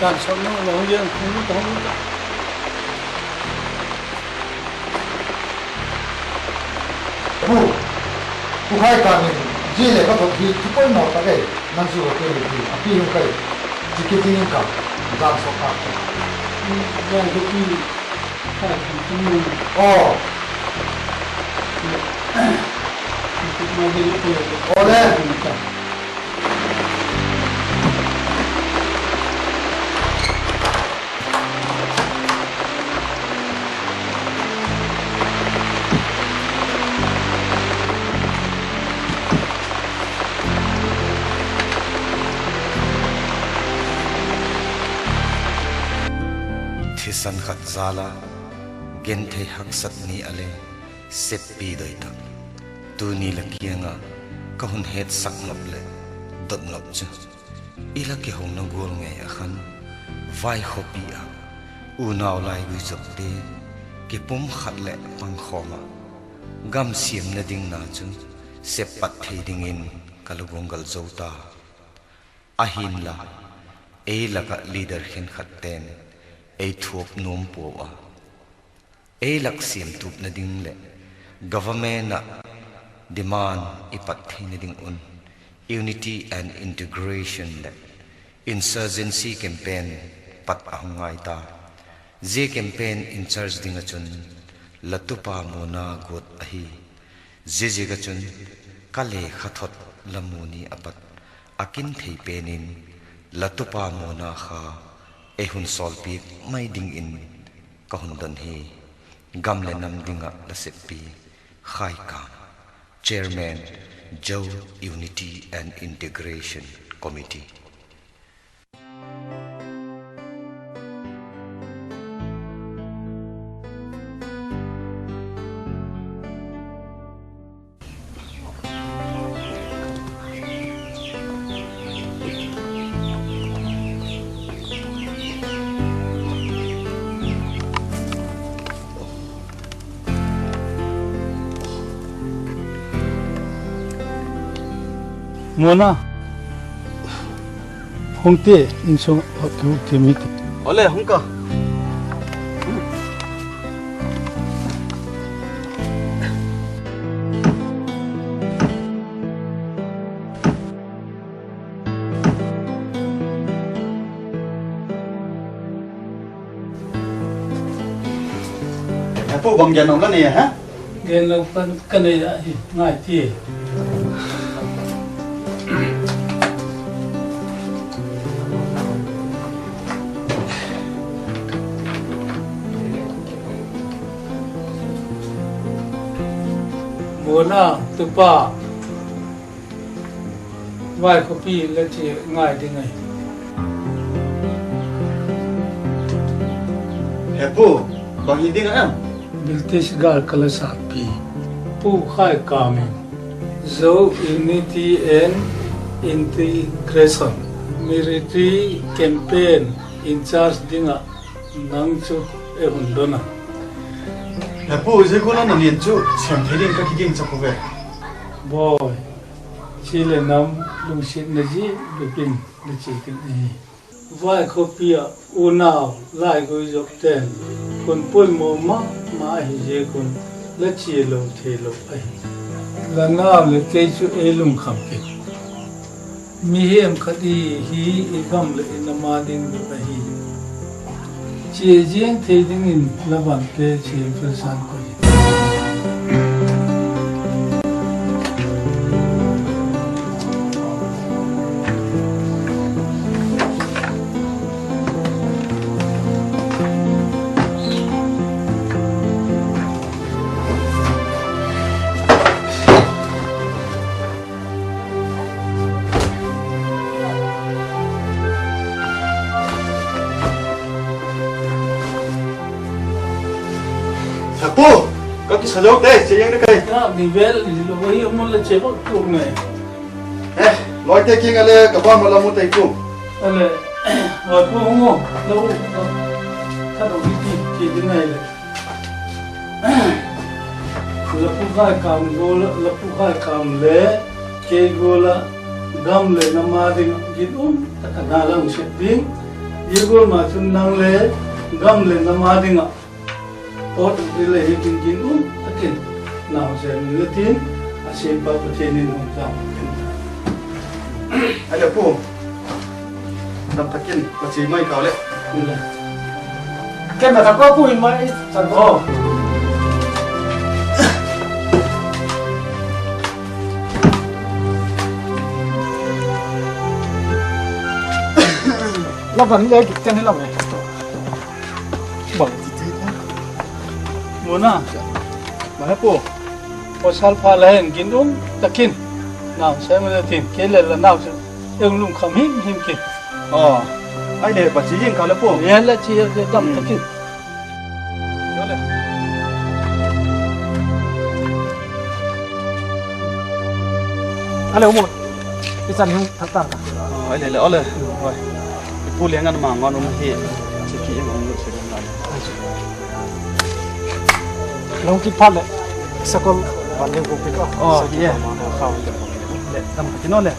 gan sống nó không dương khôngผู้ให้การนี่จีเลยก็ถูกที่ทุกคนนอกจากไอ้นั่นสิว่าเป็นที่อภิยุกันที่คิดยิ่งกับการสกัดganทุกที่ถ้าทำมืออ๋อมาดีเลยโอ้เลยที่สันขัดซาลาเกณฑ์เทหักสัตนีอะไรเสพปีโดยตักตัวนี้ละเกียงอ่ะก็หุ่นเหตุสักงบเลยดดงบจ้ะอีละเกี่ยวนังกูไงอ่ะขันไฟขบีอ่ะอูนาวไลกุจบเตะเก็บปุ่มขัดเละปังขอมากำเสียมนาดิ่งนาจุเสพปัดเทดิ่งอินกะลุกงกัลโจตาอาหินละเอละกะลีดเดอร์เห็นขัดเต็นไอทุบนมปัวไอลักเสียมทุบนาดิ่งเละ government นะ demand อีปัดเทนาดิ่งอุน unity and integration เละ insurgency campaign ปัดอ่างไงตา Z campaign in charge ดิ่งจุนลัตุปาโมนากดอหีเจกจุนกะเลขัดทดละมูนีอปัดอากินเทเปนินลัตุปาโมนาคาเอหุนสอลปีไม่ดิ่งอินก็หุนดันฮีกำเลนำดิ่งละเสพปีขายกาม Chairman Joe Unity and Integration Committee Mona Hongte insong aku temit Oleh hongka Apa bang jangan kan ya ha? Gen lakukan kena ngai ti Mona tupa vai kopi la chi ngai ding ngai Apa bang ini kan? British gal kala sapi pu khai kame zo unity and integration military campaign in charge dinga nangchu e hundona Apa je ko na lian chu chem theding ka kiking chakuwe boy chile nam lungsit na ji bipin na chikin ni vai kopia unao lai go jok ten kun pul mo ma hi je kun la chi lo the lo ai la nga le ke chu e lung kham ke mi hem khadi hi igam le na ma ding le hi chi jeng the ding in la ban ke chi san ko Apa? Kau kisah jawab deh, saya yang dekai. Ya, nivel lo whi amol le chebo tu ne Loi te king ale kabam malam mu tai ku. ale wa pu ngo lo ka do ki ding ai le la pu ga kam go la pu ga kam le ke go la gam le na ma ding git ta ka na lang se ding Diego mà chúng năng lẽ gam lên năm hai đinh ạ. Ốt đi lấy hết kinh kinh tất cả nào sẽ lựa tin, sẽ bắt đầu thế nên không sao. Ai là phụ đập thật kiên có chỉ mấy cáo lệ cái mà thằng có bùi mà chẳng có nó vẫn lấy cái chân lòng này bằng gì Muốn à? Mà hết phụ. Có sao phải là hình kinh đúng tất cả nào sẽ lựa tin, cái là nào sẽ em lùng khám hiểm kì. ai để bà chỉ riêng cáo lệ phụ Vậy là chỉ đâm tất cả. alo một cái chân không thật tàn ai để lỡ rồi phụ liền ăn mà ngon không thì chỉ kỹ mà ông sẽ làm lâu kịp phát đấy sao con bạn đều cũng biết sao kỹ không để làm cái nó này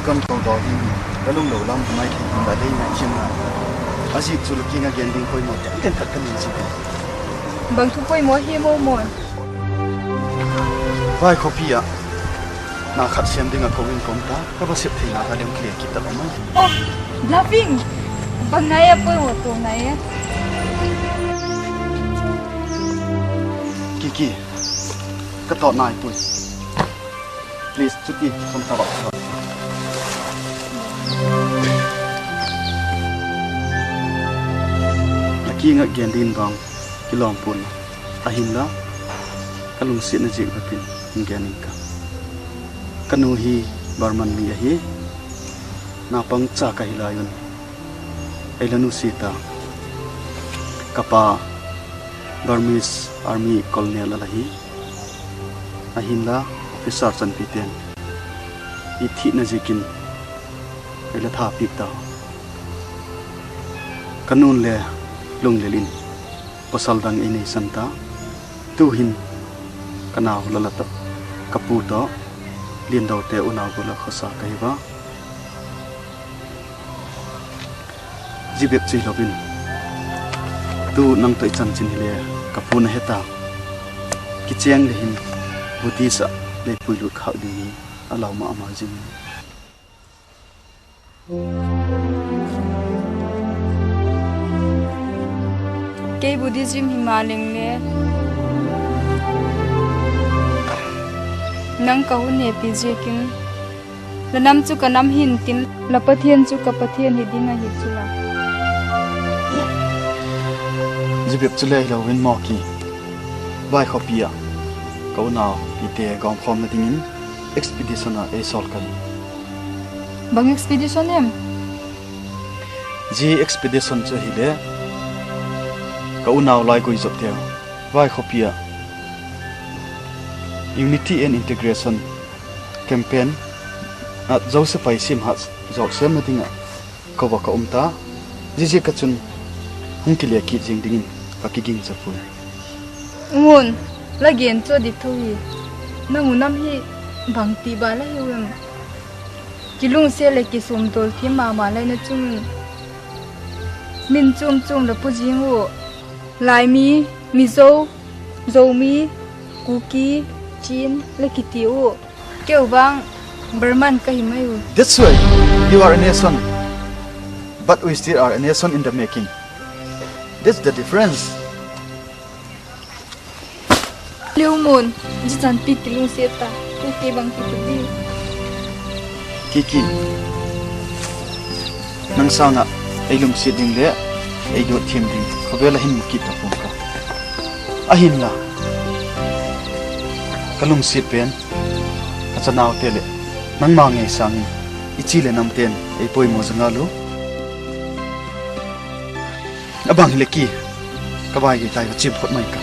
con cầu đỏ đi đã lung lẩu lắm mai thì đã đây ngày chiêm nào aji chu lu kinga gending koi mo ten thật kan chi bang thu koi mo hi mo mo vai copy à na khat siam dinga kowin kom ta ka ba sep thina ka lem clear ki ta ma oh laughing bang nai a poi mo to nai a kiki ka to nai tu please chuti kom ta ba kinga gendin bang kilom pun ahinda kalung sit na jik bapin ngenin ka kanu hi barman mi hi na pang cha ka hilayun ailanu sita kapa Burmese army colonel alahi ahinda officer chan piten ithi na jikin aila tha pikta kanun le lung lelin pasal dang ini santa tuhin kanau lalata kaputo lien daw te unaw gola khosa kaiba jibek chi lobin tu nang toi chan chin hile kapuna heta kicheng le hin budisa le puilu khau ding alaw ma amazing ke buddhism himaling le nang ka hun ne pije king lanam chu kanam hin tin lapathian chu kapathian hi dinga hi chula jibek chule lawin mo ki vai khopia ko naw pite gom khom na dingin expedition a sol kai bang expedition em ji expedition chu hile ka unaw lai koi jop theo vai khopia unity and integration campaign at joseph sim has joseph matinga ko ba ka umta ji ka chun hungkile ki jing dingin ka ki ging chapu ngun lagen cho dik thowi nangunam hi bangti bala hiwem kilung se le ki sum tol thi ma lai na chung min chum chum la pujing wo lai mi mizo zomi kuki chin lekiti wo keu bang berman ka himayu that's why you are a nation but we still are a nation in the making that's the difference liumon jitan pi kilung seta kuki bang kitubi kiki nang sanga ailum siding le aido thim ding khobela hin mukit ta pum ka ahin la kalung sit pen achanaw tele nang ma nge sangi ichile nam ten ei poi mo janga lu abang hileki kabai ge tai chim phot mai ka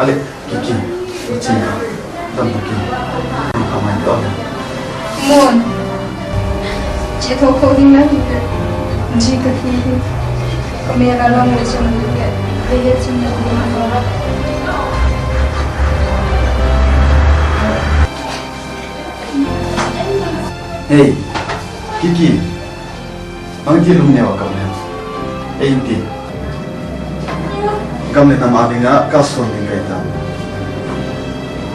Ale, Kiki, macam dan mungkin kamai tu. Mon, jika kau tinggal juga, jika kini kami akan lalu macam juga, lihat semua dengan orang. Hey, Kiki, mangkir rumnya awak kamu. Inti, kamu nama adanya kasron dengan kita.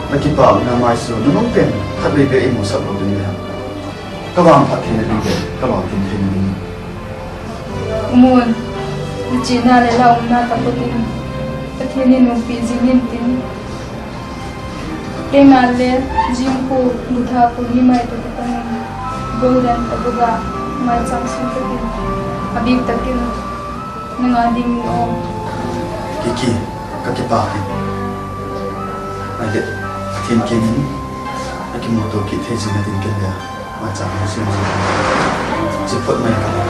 Lagi pak nama isu nunung pen, tak lebih emu sablo dunia. Kawan hati ni juga, kawan tin ni. Mon, Cina lelah umna takutin, ketiaknya numpi zingin tin. Kenal jimku buta puni mai tu kan, golden abuga mai samsung takin, abib takin, nengading om. Kiki, kaki pakai. Ada tin kini, lagi motor kita jangan tin kena macam musim cepat main kalau.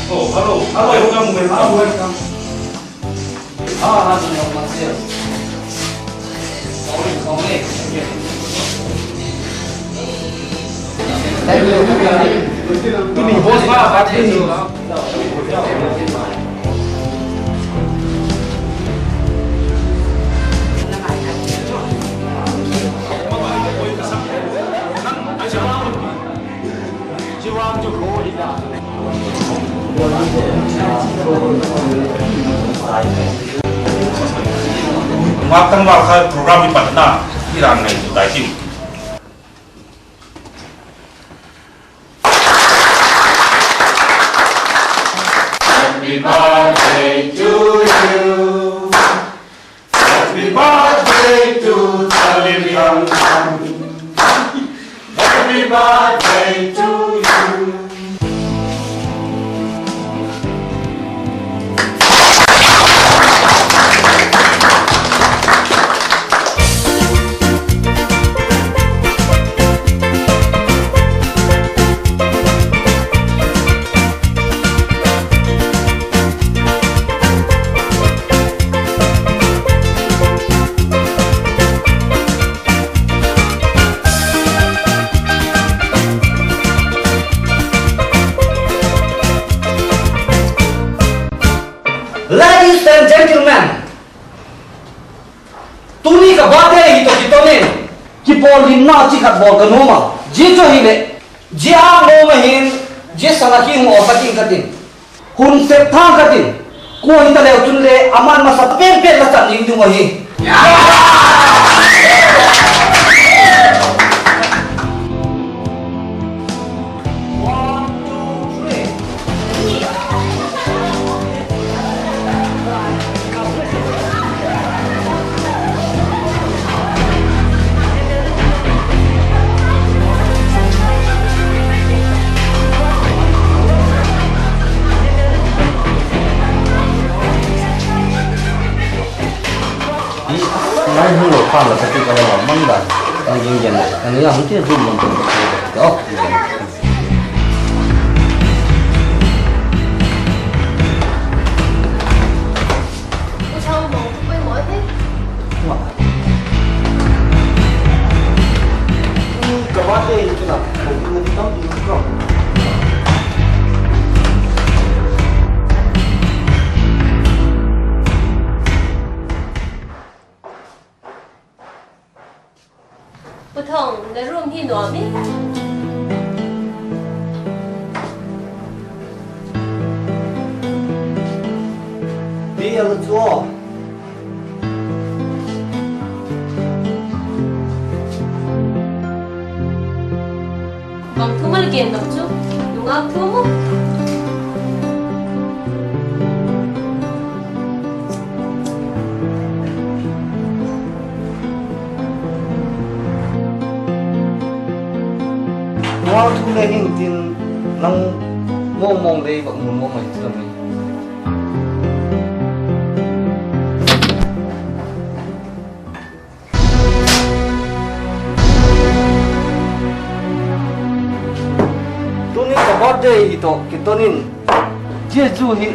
Oh, halo, welcome. Welcome. Masih. Sorry. Ini bos apa itu? Makan makan program di Patna, Iran itu tadi. Happy birthday to you. Happy birthday to Salim Yang. Happy birthday to you. Ladies and gentlemen, tuni ka bate hi to kitone ki polin na chi khat bol kanoma ji cho hi le ji a mo ma hin ji salaki mo opating katin hun se tha katin ko hi ta le chun le aman ma sat pen pen la chan ning du mo hi Nói hương lộ khoan là cái cái là măng đàn đang dừng dần này, anh ấy không biết rung bằng từng cái đó. Cái bát đây cái là một người đi tắm thì không. Thông, để room hi nó biết. Đi ở chỗ. Vòng thu mà là kiện đọc chú, đúng không thu? Sao thu lê hình tin nang mong mong đây bậc muốn mong mình cho mình. Tunin ka birthday ito kitonin Jeju hi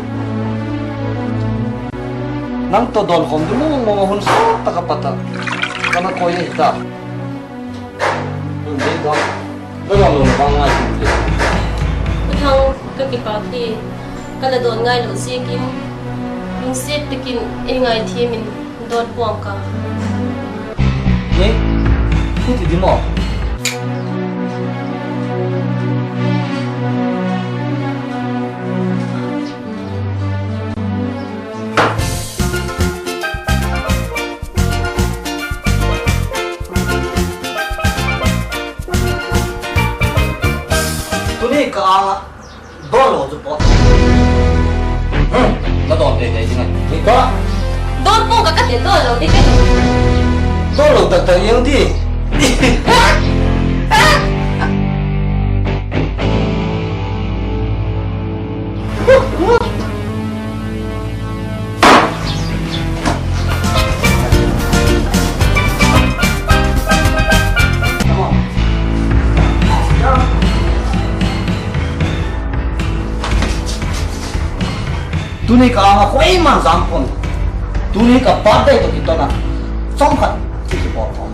nang to dol kom du mo hun sa takapata kana koy ita. Hindi ko. Bagong bang nga ito. Thang kakipati kala don ngai lo sikim yung set tikin engai thimin don puang ka. Ye? Puti di mo. Tuni ka dolo jo po. Ka don de de jinga. Ni ka Don puang ka katin don lo di ka. dolo ta ta yang di. Tuni ka nga koi man zampon. Tuni ka birthday to kita na. Sompat kiki potong.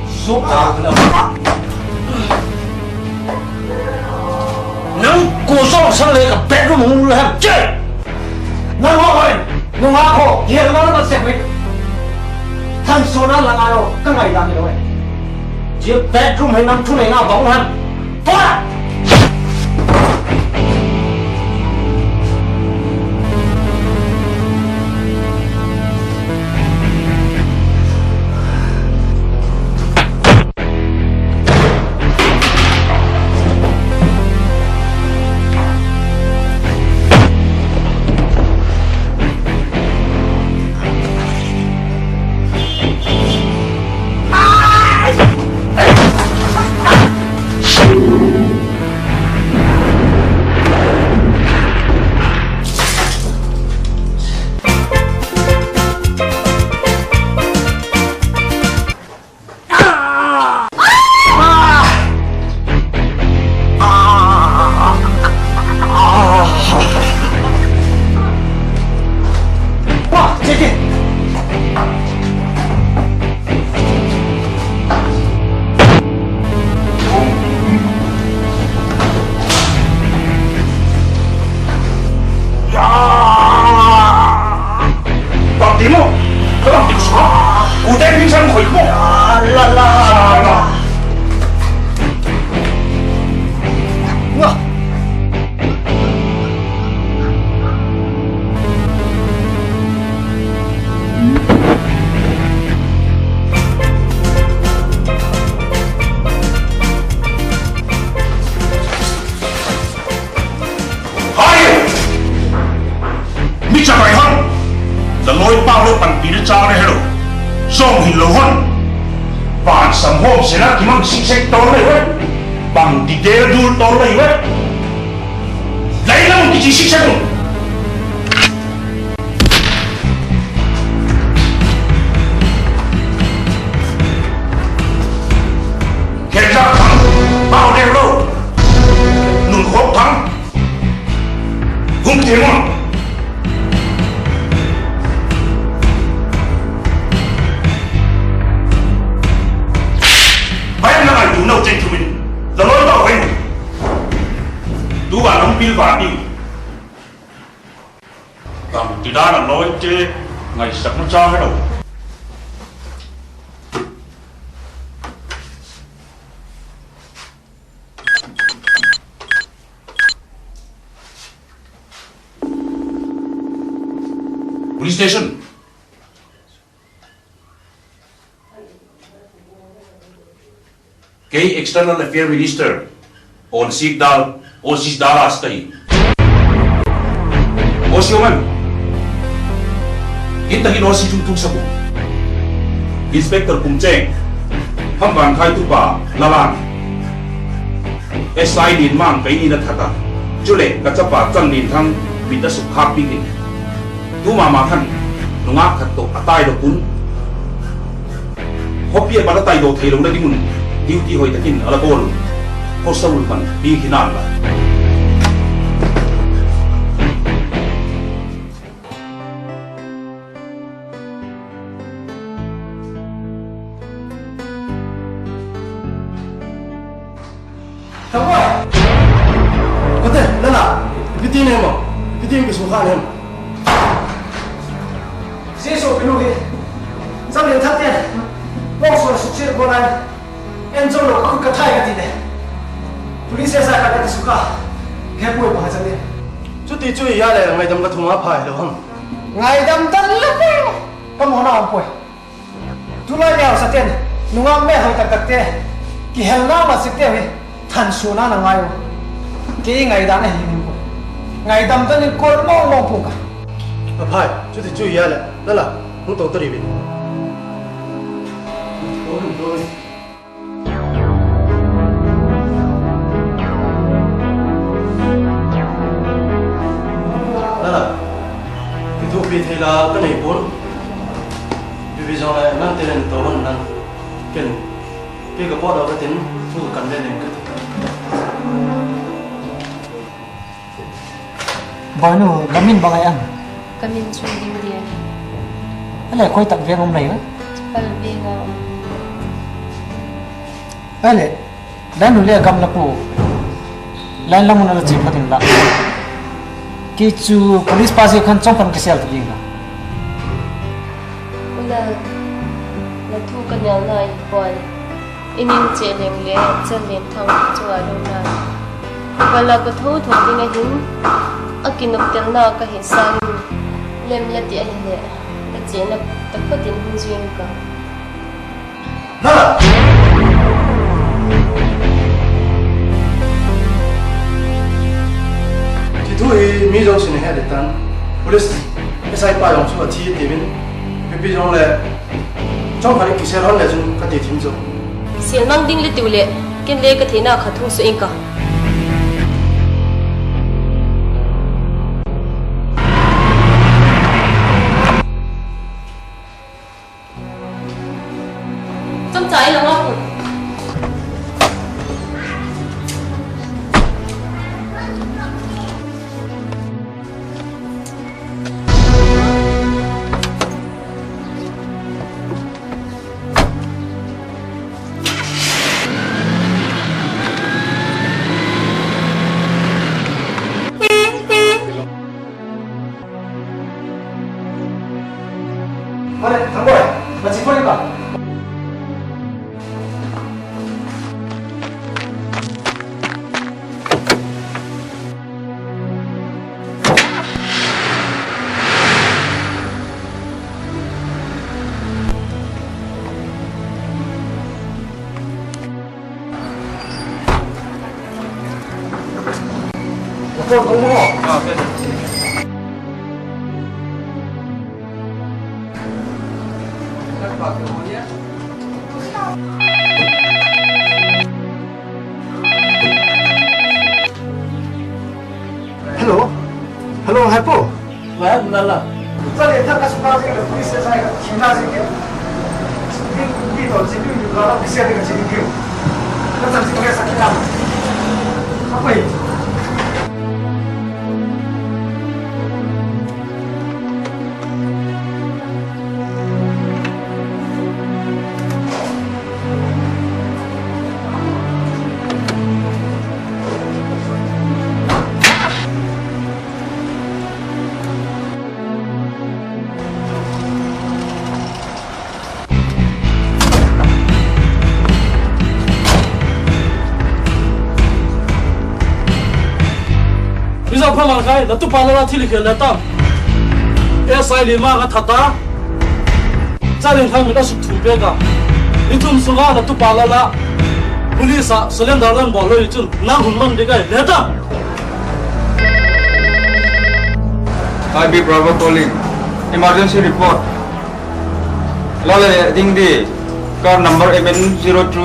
Suka nang kusong sang le ka bedroom mulu ham che. Nang hoy, nung ako, hiya na naman sekwe. Tan sona lang ano, kangay dami doy. Ji bedroom hay nam tunay nga bang han. Tora! Song hin lo hon Bạn sầm hôm sẽ là kí mong xích xách tốn lấy vậy Bằng đi đế đu tốn lấy vậy Lấy là một cái gì xích xách luôn Kể ra thắng bao đeo đâu Nụn khóc thắng Hung tiếng mà no gentleman, the Lord of Heaven. Dua nông pil và pil. Bằng thì đã là nói chứ ngày sắp nó cho cái đầu. Police station. Kay External Affairs Minister on Sigdal Osis daras tay. Osioman. Kita hinosi tung sabu. Inspektor Kumcheng. Hamban khai tu pa lalang. SI din mang kay ni nathata. Jule kachapa chan din thang bita sukha pingin. Tu mama than nunga khatto atai do kun. Hopi para tai do thailo na dingun. Duty hoy takin alabol. Ho saul man bi hinan la. Thằng có thể là cái tin em mà cái tin cái số khan em dễ số cái lúc đi giao liền thắt tiền bóc số số chuyện của này em cho nó không cắt thay cái gì này police sẽ ra cái số cả cái buổi mà chẳng đi chút tí chú ý là ngày đâm cái thùng áp phải được không ngày đâm tân lắm cái món nào không quay chú lại đeo sát tiền nung ăn mẹ hơi tắc tê cái hàng nào mà xịt tê thành số na nang ayo cái ngày đó này hiền quá ngày đâm tân nên con mong mong phụ cả phải chú thì chú ý là đó là không tổ tự đi bên thôi đó là cái thuốc bị thì là cái này bốn vì bây giờ này năng tiền tổ hơn năng cái bó đó cái tiền thu cần lên cái Boy nu gamin ba ngayon? Kami sunding dia. Ala koy tak ve ngom lai. Palbi nga. Ala dan nu le gam la pu. Lain la mun la chim patin la. Ki chu police pasi khan chong pan kesel ti ga. Ula la thu kan ya lai boy. Inin che leng le chen len thang chua lo na. Wala ko thu thu ding a hin. Akinok tel na ka hisan lem la ti ai le la chena takpatin hun zwing ka na ti tu mi jong sin he de tan police sai pa yong chu ti ti min bi jong le chong khari ki ser hon le jun ka ti thim jo sian mang ding le tiule ken le ka thena kha thu su in ka trái đúng không? Vale, thằng boy, bạn chỉ có đi cả. Con không có. Hello, hello, Hypo. Lah, nala. Tadi kita kasih tahu ke polis saya Cina sih ke. Di itu sih itu kalau bisa dengan sini ke. Kita sih pakai sakit apa ini? Bisa phalang kai la tu palala thili khel la tam SI lima ka thata chalin thang da su thu be ga itum sunga la tu palala police cylinder lan bolo itu nang hunman dekai leta. IB Bravo calling. Emergency report. Lale ding di car number MN02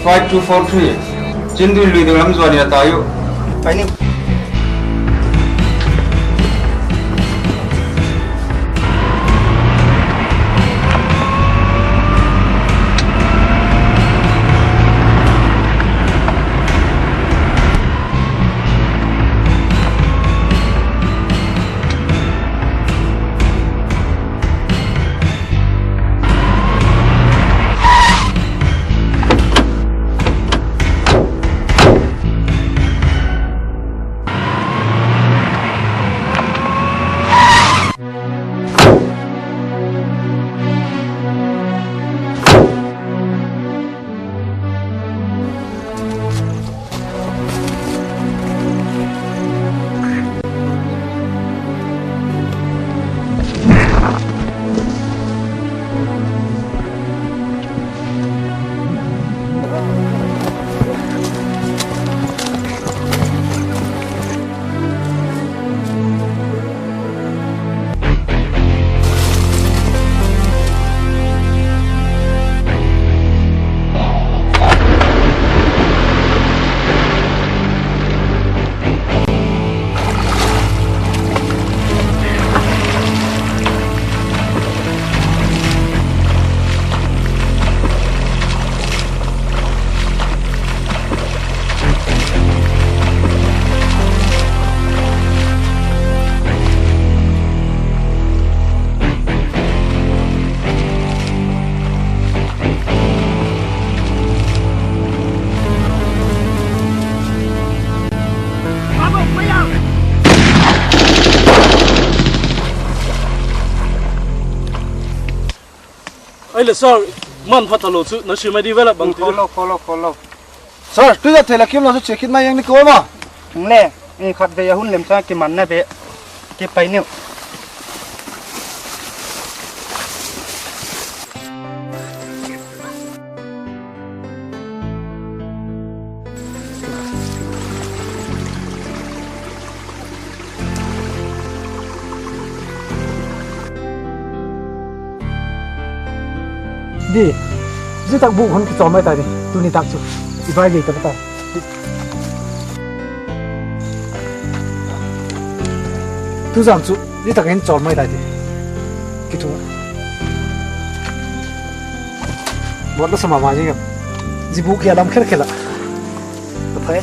5243. Jindu lui dalam zona tayo. Ini sir, man fatalo chu na shima develop bang Follow. sir, tu da thela kim la check it ma yang ni ko ma le e khat ve hun lem sa ki man na be ki pai ne đi giữ tạc vụ hơn cái chó mai tại đi tôi đi tạc chứ thì vai gì tao tại tôi giảm chú đi tạc cái chó mai tại đi cái chú buat lo sama aja kan di buku ya dalam kira-kira apa ya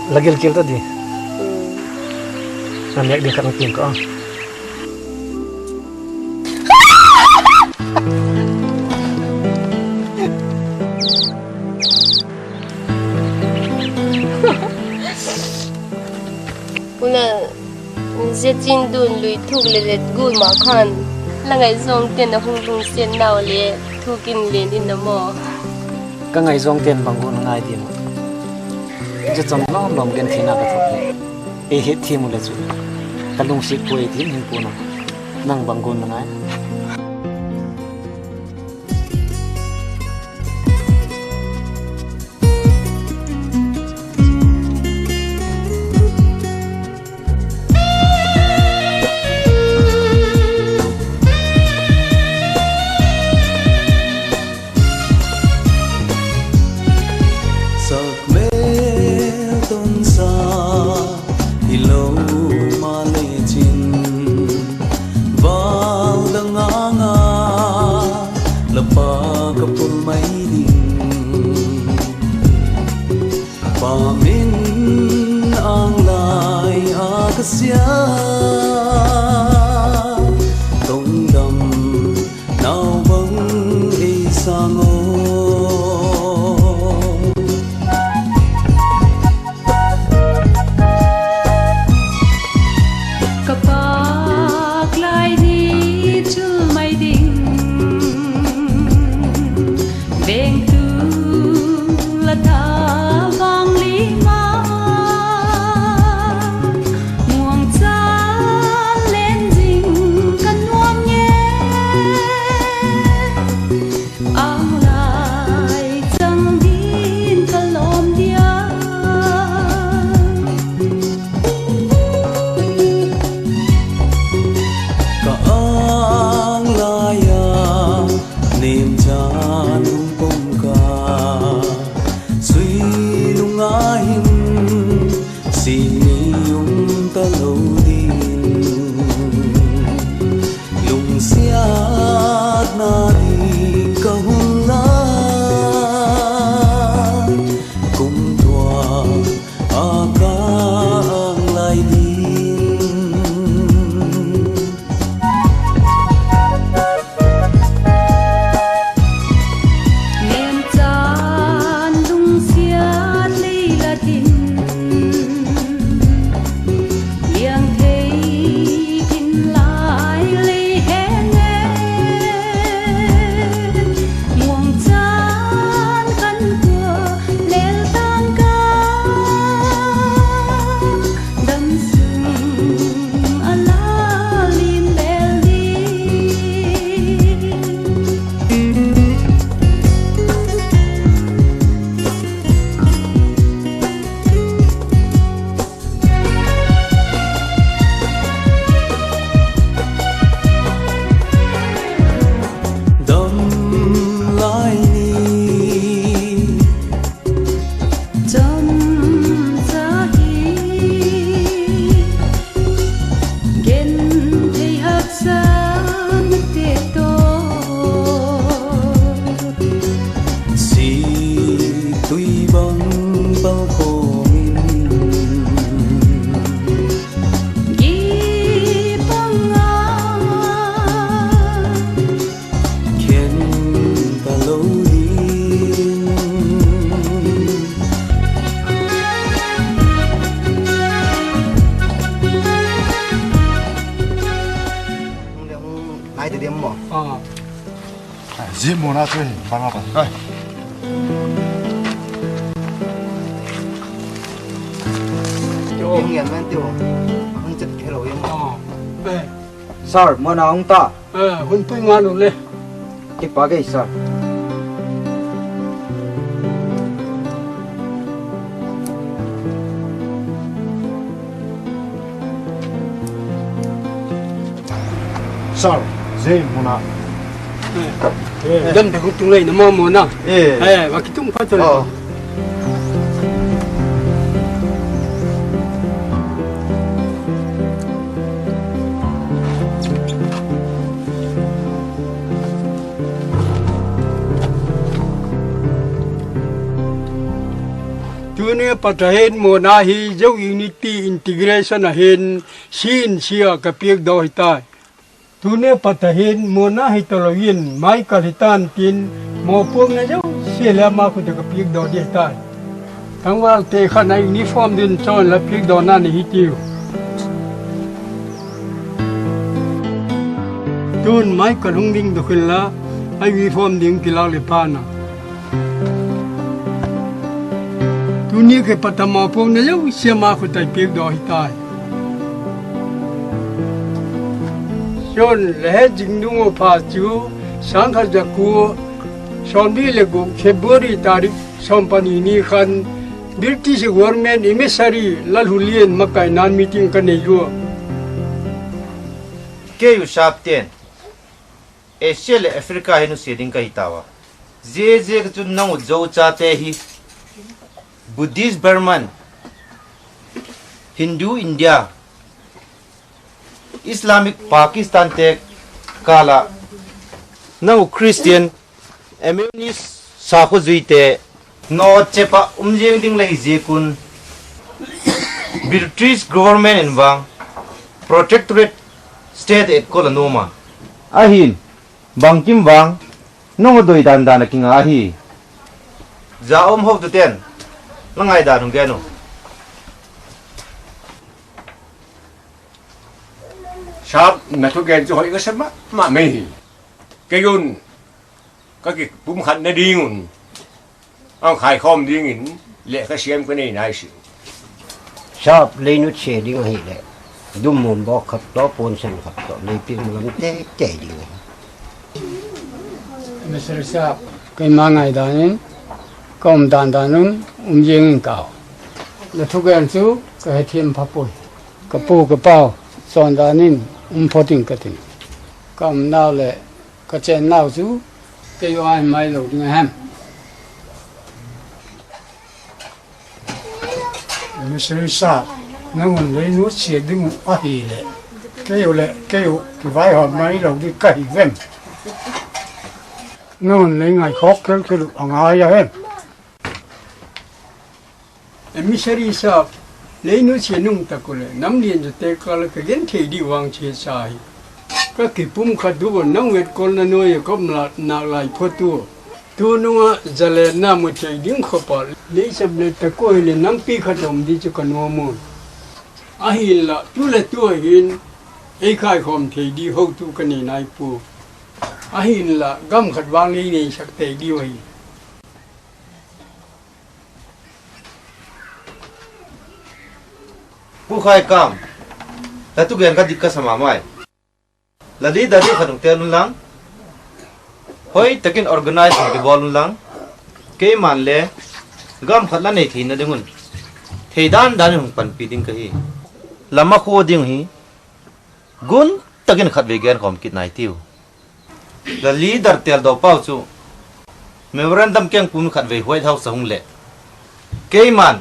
lagi kecil tadi. Namanya dia kan pink kok. Una zetin dun lui thuk le let gu ma khan langai zong ten na hung hung sen naw le thukin len in na mo Ka ngai zong ten bangun ngai di mo. Je chom lom gen thina ka thok le e he thi mu le chu kalung si poi thi hin pu na nang bangun ngai Kapul mai ding pa min ang lai akasia tong dam nao bang e sango Dĩ mùa na chơi bằng ngọc à? Em nghiền men tiêu, không chật cái lối em. Sir, mau na ông ta. Hun tui ngan luôn le. Cái ba cái sir. Sir, dĩ mùa na. Dan dah kutung lain nama mana? Waktu itu empat orang. Dunia patahin mana hi jauh unity integration ahin sin sia kapiak dah hitai. Tune patahin muna hitolawin may kalitan tin mo pong na jaw sila mako de kapig do di tan. Tang wal te khana uniform din chon la pig do na ni hitiu. Tun may kalung ding do khila ay uniform ding kila le pana. Tuni ke patamo pong na jaw sila mako tay pig do hitai. Yon lehe jingdungo pasu sangkar jaku sombi legu Februari tarik sompani ini kan British government emissary lalhulian makai nan meeting kaneyo. Ke usap ten Asia le Africa hinu seding ka hitawa. Je ke nang ujo chate hi Buddhist Burman Hindu India Islamic Pakistan tek kala nau Christian Communist sa khu zui te no chepa jeng ding lei je kun British government in wang protectorate state at kolanoma ahin bangkim wang nong doi dan dan kinga ahi za hop tu ten langai dan hung geno Sharp na thu gen cho hỏi cái sớm mà mày cái yun cái bún khăn nó đi ngουν ông khai khom đi ngìn lệ cái xem cái này này sự Sharp lấy nút xe đi ngay lệ đun mồm bò khập đó pôn sen khập đó lấy pin lắm té chạy đi Mr. Sharp cái mang ngày đó nên công đàn đàn nun riêng cao là thu gen chú cái thêm pháp bồi cái bu cái bao son đàn nên phô tin cái tin cầm nào lệ cái chuyện nào chú cái ai mai lâu nghe ham Mr. Sharp nó còn lấy nút xe đứng ở hì lệ cái vai họ mấy đầu đi cày vem nó còn lấy ngày khó cái lục hàng ai ra em Mr. Sharp lấy nút xe nung ta cô lệ nắm liền cho tê coi là cái gen thì đi vang xe sai các cái bùm khát đua nông nghiệp con là nuôi có mà nào lại phô tu tu nua giờ là nam một chạy đứng khó bỏ lấy sập lên ta coi là nắm pi khát đồng đi cho con nuôi môn ahin là tu là tu hin ai khai khom thì đi hậu tu cái này này pu ahin là gam khát vang đi này sắc tê đi vậy pu khai kam la tu gen ka dikka sama mai la di dari khadung te nun lang hoi takin organize ke bol lang ke man le gam khatla nei thin na dingun theidan dan hung pan pi ding ka hi lama kho ding hi gun takin khat ve gen khom kit nai tiu la leader tel do pau chu memorandum keng pun khat ve white house hung le ke man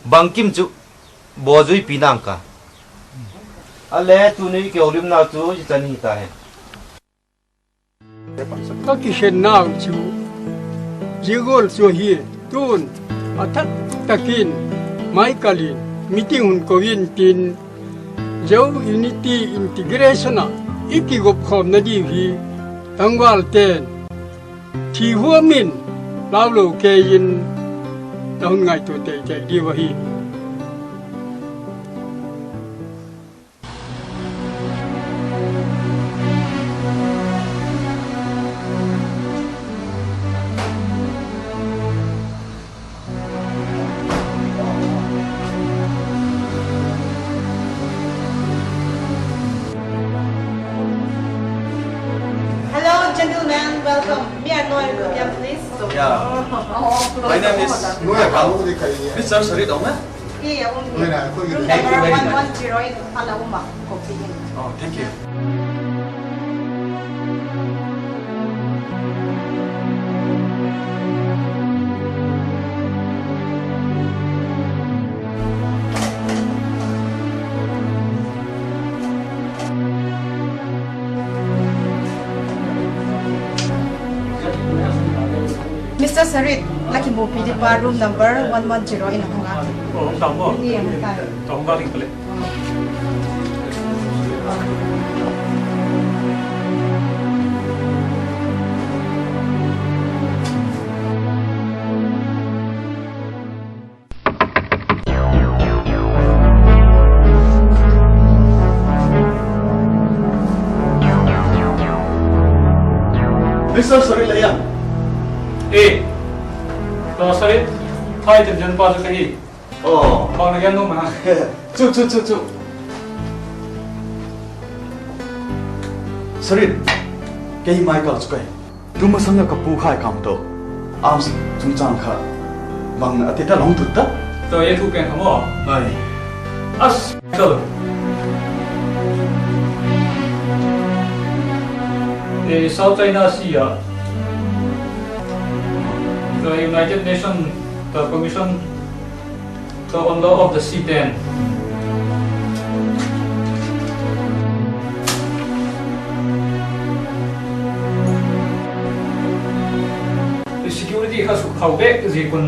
bangkim chu bozui pinang ka ale tu nei ke olim na chu chani ta hai các cái hiện nào chú gol cho hi tuôn atat takin mai kalin meeting hun ko win tin jau unity integration a iki gop khom na di hi tangwal ten thi huwa min law lo ke yin dong ngai to te te di wa hi Gentlemen, welcome. Me and Noel William, please. Yeah. My name is Mr. Sarit Oma. Yeah, room number 110 in Alauma, Copenhagen. Oh, thank you. Mr. Sarit, laki mo pili pa room number 110 in Alauma. Oh, tama. Yeah, tama rin pala. Mr. Sarit Laya. Eh, to Sarit, hai tim jan pa ka hi. Oh, bang na yan no ma. Chu. Sarit, cái mai cả rồi. Tu mà sang cái pu khai kam to. Am chúng chang kha. Bang ati ta long tut ta. To ye thu ken hamo. Ai. As to. South China Sea, the United Nations, the Commission on Law of the Sea-10. The security ti kha su khau be ji kun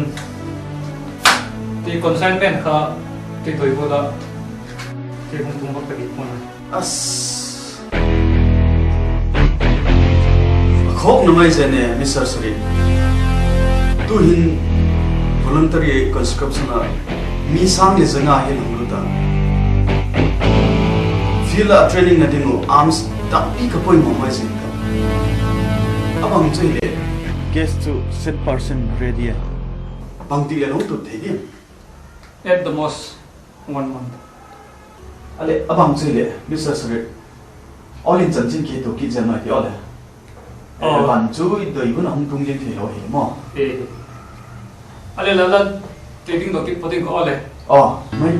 ti consignment kha ti doi boda ti hum tum bak ti pona as khop namai jane Mr. Suri tu hin voluntary conscription na mi sang le zanga hin huluta field training na dingo arms tapi kapoi mamai jane abang chile guess to set person ready bang ti le no to thegi at the most 1 month ale abang chile Mr. Suri all in chanchin ki to ki jana ki ole ban chu doi gun hong tung ling the lo he mo ale lala trading do ki poding ko ole mai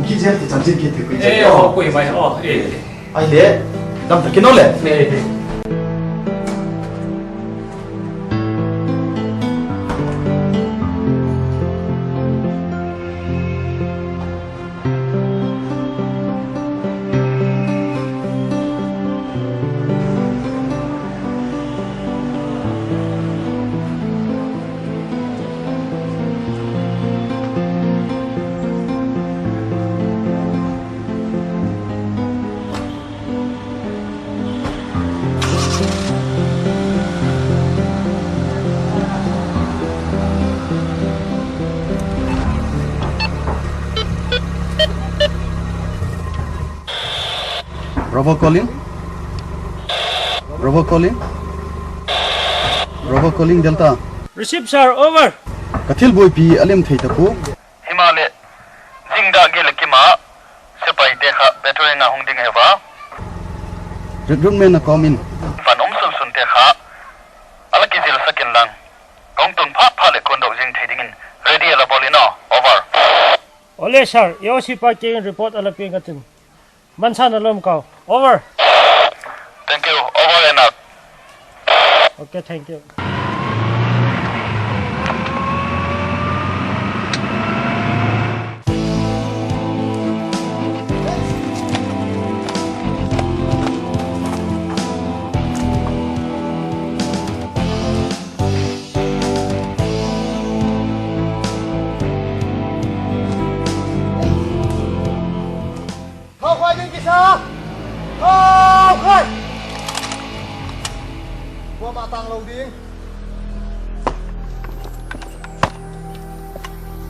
ki jer ti chanchin ki te ko je ko mai ai le dam ta kinole Bravo calling. Bravo calling. Bravo calling Delta. Receive sir, over. Kathil boy pi alem thei tapu. Himale. Jingda gelakima. Sepai dekha petrol na hongding heva. Recruitment na come in. Panom sul sun dekha. Alaki zil sakin lang. Kong tun pha le kondo jing theding in. Ready ala bolino. Over. Ole sir, yosi pa king report ala pingatin. Mansan alom kau. Over. Thank you. Over and out. Okay, thank you.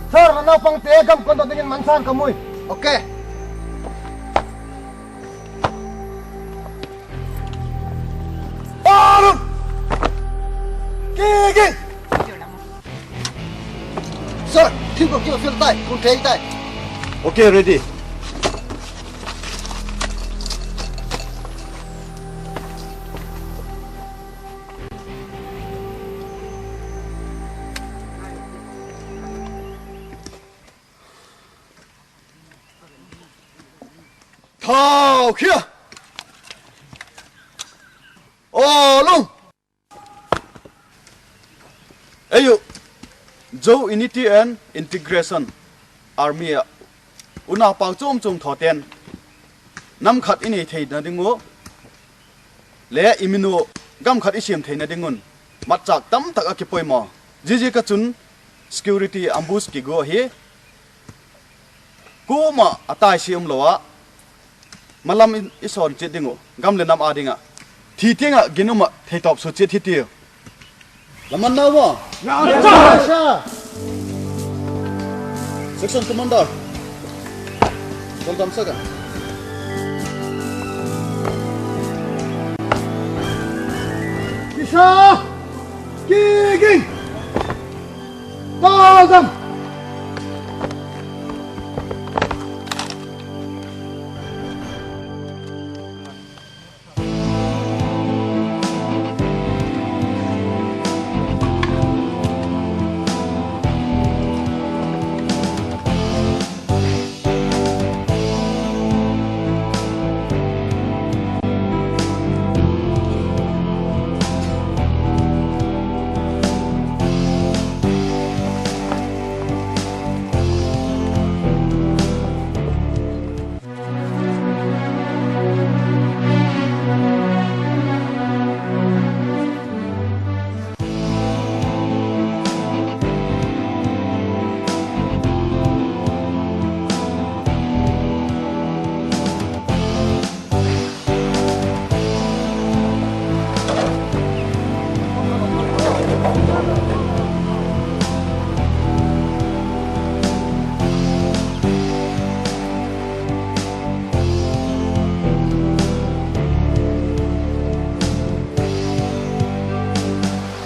Sir, manaw pang tiagam kondo tingin mansan kamoy. Okay. Parum! Gigi! Sir, keep up your field time. Kung take time. Okay, ready. Thao kia. Long. Ayo. Joe Unity and Integration Army. Una pau chom thoten. Nam khat ini thei na dingo. Le imino gam khat isim thei na dingun. Matchak tam tak akipoi mo. Jiji ka chun security ambush ki go hi. Ko ma atai siam lowa. Malam ison chet dingo gam le nam adinga thi tenga ginuma thei top so chet hitiu laman na wa section commander Soldam Saga Kisha! Gigi! Bagam!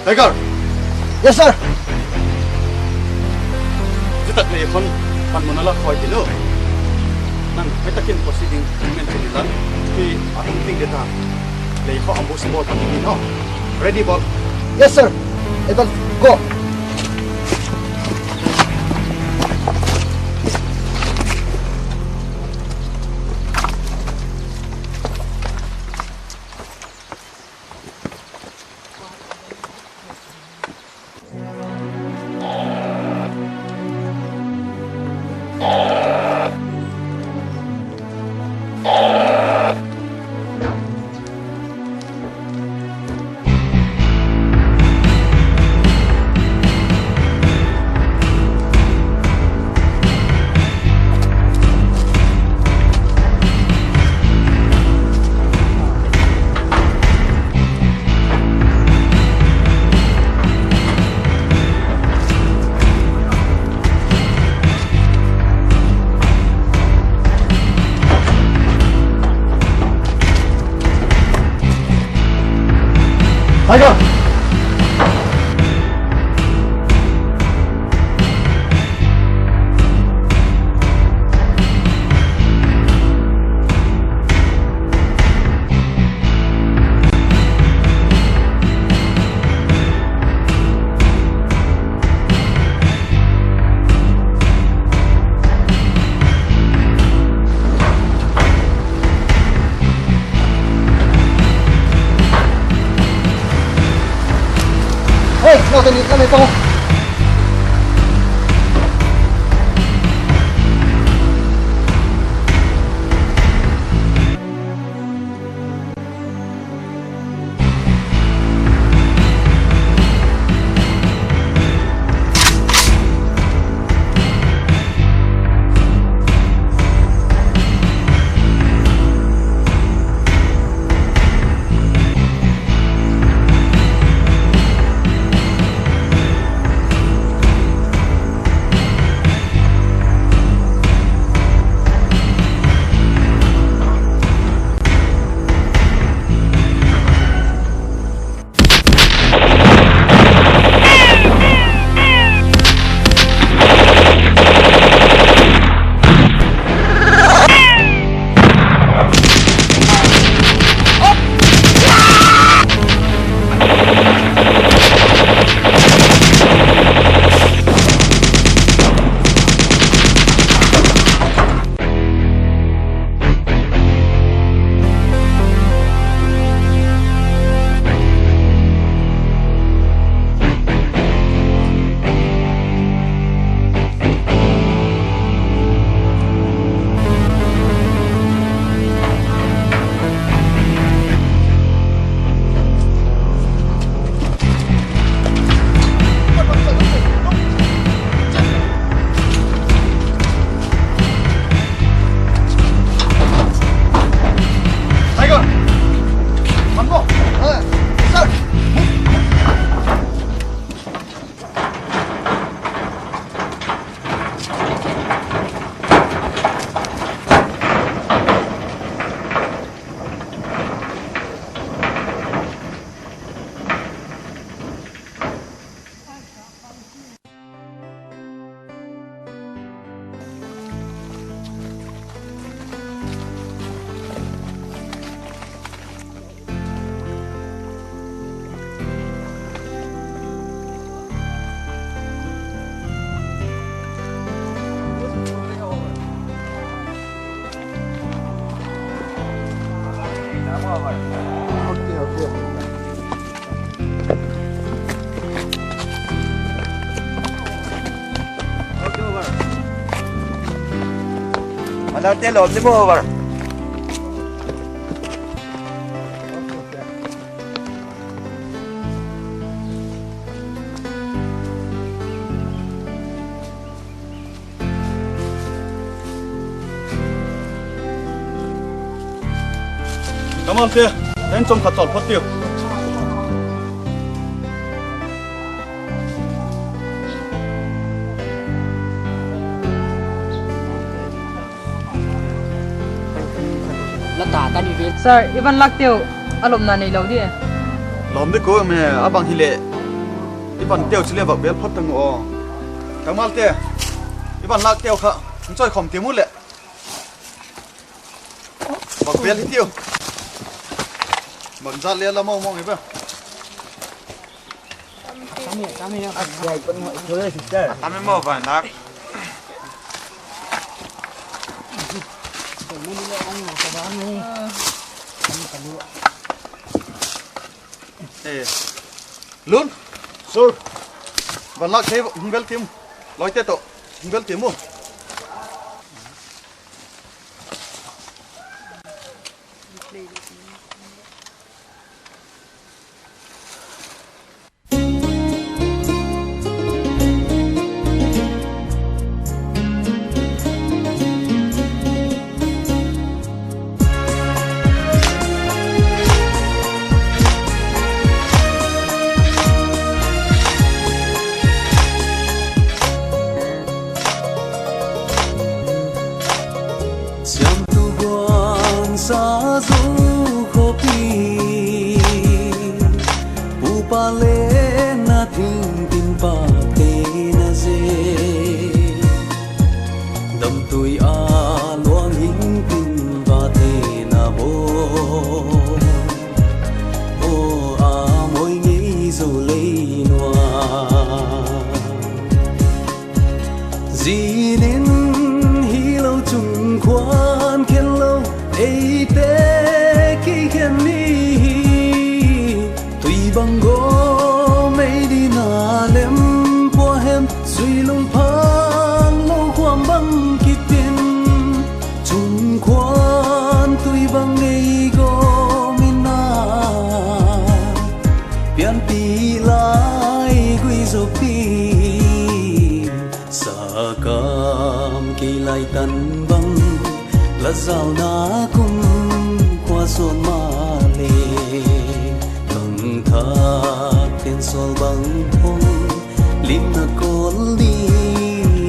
Tiger. Yes sir. Jitak le kon pan monala khoi tilo. Nan metakin proceeding men tinilan ki ating ting data. Le kho ambos mo patingin no. Ready Bob? Yes sir. Evan go. Tiger. Hey, no te ni kami po. Alam niya loob ni mo, over. Come on, dear. Then some cut off. What do you? Sir, Ivan Lakteo, alom na nilaw di. Lom de ko me abang hile iban teo chile ba bel phot tang o kamal te iban lak teo kha choi khom ti mu le ba bel hi teo man za le la mo mo ngai ba kami yang ai pun mo chơi sister kami mo ba nak luôn sir và lắc thế bel tim lối tết to bel tim mu Giao na cùng qua xuân ma lệ thằng thác tên sol bằng phong lim na col đi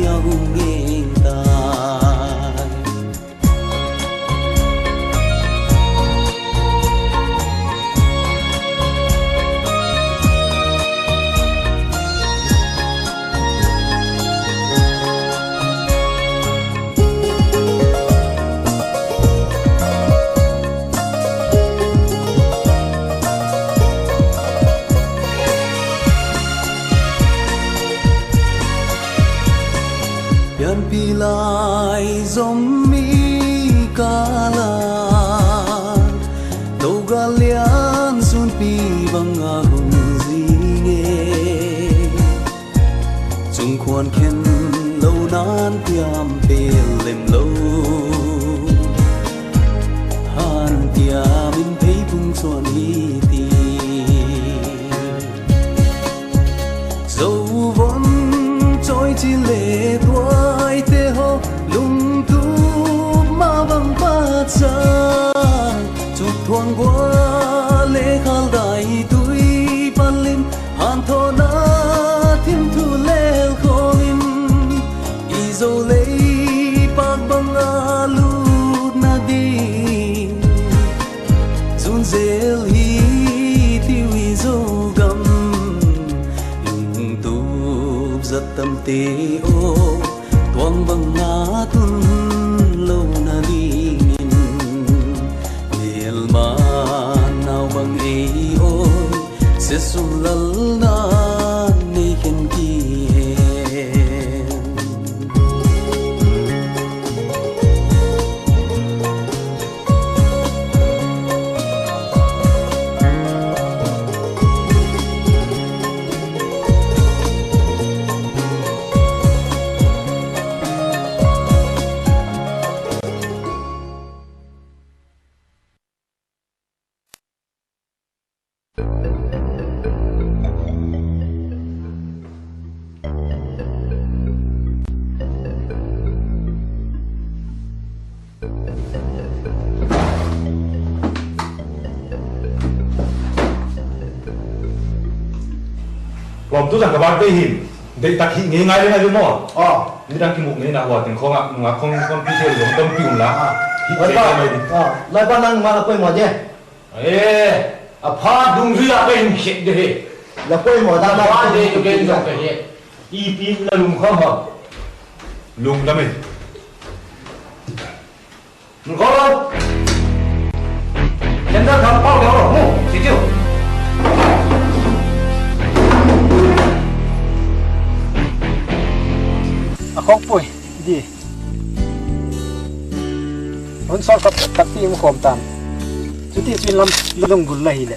ông nghe tai lại giống mi ca la đâu ga lian sun pi bằng hùng gì nghe chung khoan khen lâu nan tiam pe lem lâu han tia min thấy bung xuân hi ti dấu vốn trôi chỉ lệ tuổi tê ho lung tu ma bằng bát sa chụp thoáng qua lệ khal đại tuổi ban lim han thô na thêm thu lệ khom i dâu lệ bạc bằng alu na đi zun zel hi tiêu i dâu gam rất tâm tế ô toang bằng ngã tuân lâu na đi nghìn liel ma nào bằng ấy ôi sẽ sung lal na ni khen kia Lom tu rằng các bạn tây hình để tạc hiện ngay ngay với mỏ như đang kim mục này là hòa tiếng không ạ mà không con phi theo giống tâm kiều lá hít chạy này đi lại ban năng mà là quay mỏ nhé ê à pha đúng duy là bên hiện để là quay mỏ ra là quá đi cái dòng cái gì y pin là lùng không hả lùng lắm mình có đâu nhân dân thằng bao kéo rồi ngủ chỉ tiêu không bùi đi hôn sọt cặp tim khom tàn chú tí chuyên lâm lông gùn lầy lệ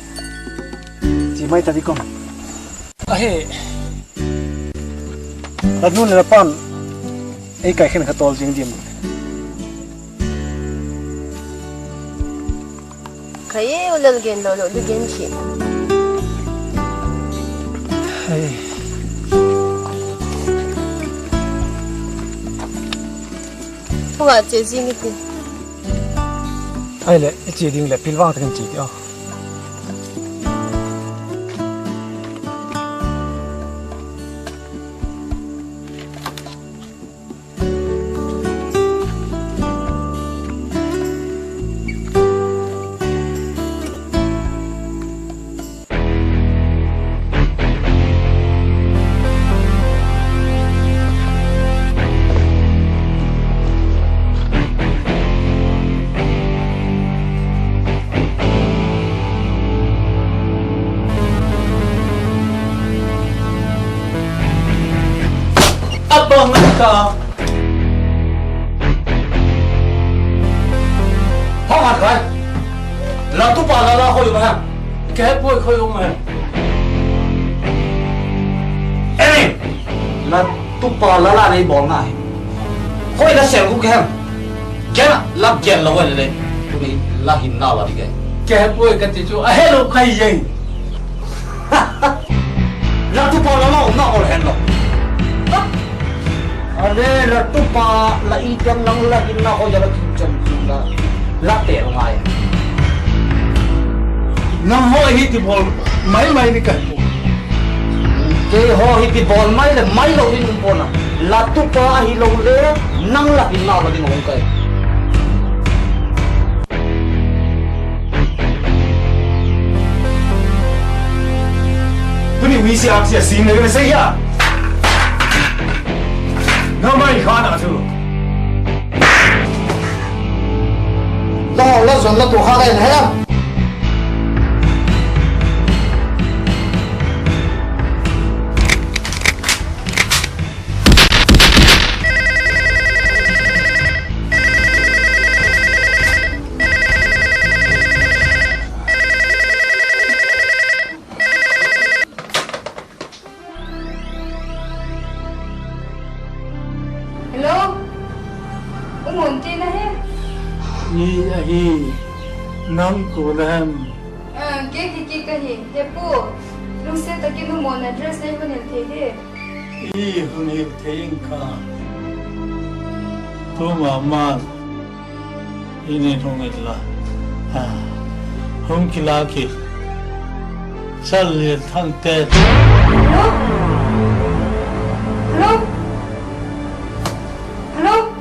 chỉ mấy ta đi công hey đặt luôn là pan ấy cái khen khát tol riêng điểm Kaya ulal gen lolo lu gen chi. hey Wa che jing ti. ai lệ chỉ đình lệ pilwang thằng chỉ đó abang ka hong hạt khai là tu pa la khôi mà cái bôi khôi ông mày em là tu pa la này bỏ ngay khôi là sẹo cũng kém cái là gen là vậy đấy tu đi là hình nào vậy cái bôi cái chú hello khay gì là tu pa la nó hèn rồi अरे लट्टू पा लाई जम नंग ला किन्ना हो जरा चम चुला लाते रंगाय नम हो ही ती बोल mai ni kan के हो ही ती बोल mai lo din पोना लट्टू पा ही lo ले नंग ला किन्ना ला दिन हों काय तुनी वीसी आपसे सीन लगने सही है那么你看哪去？那准了多哈的人呀。nam cô nam cái gì thế pu lúc xe ta cái nó mòn address này vẫn thế đi y hun hi thein kha to mama ini thong itla ha hom kila ki chal le thang te hello hello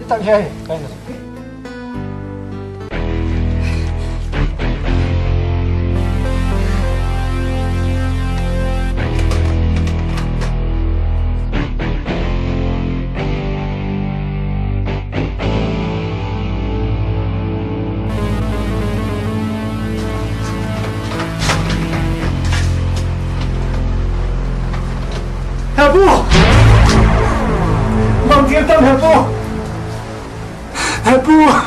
tặng hay cái này Herr Bu! Mang Thiên Tâm, Herr Bu! Herr Bu!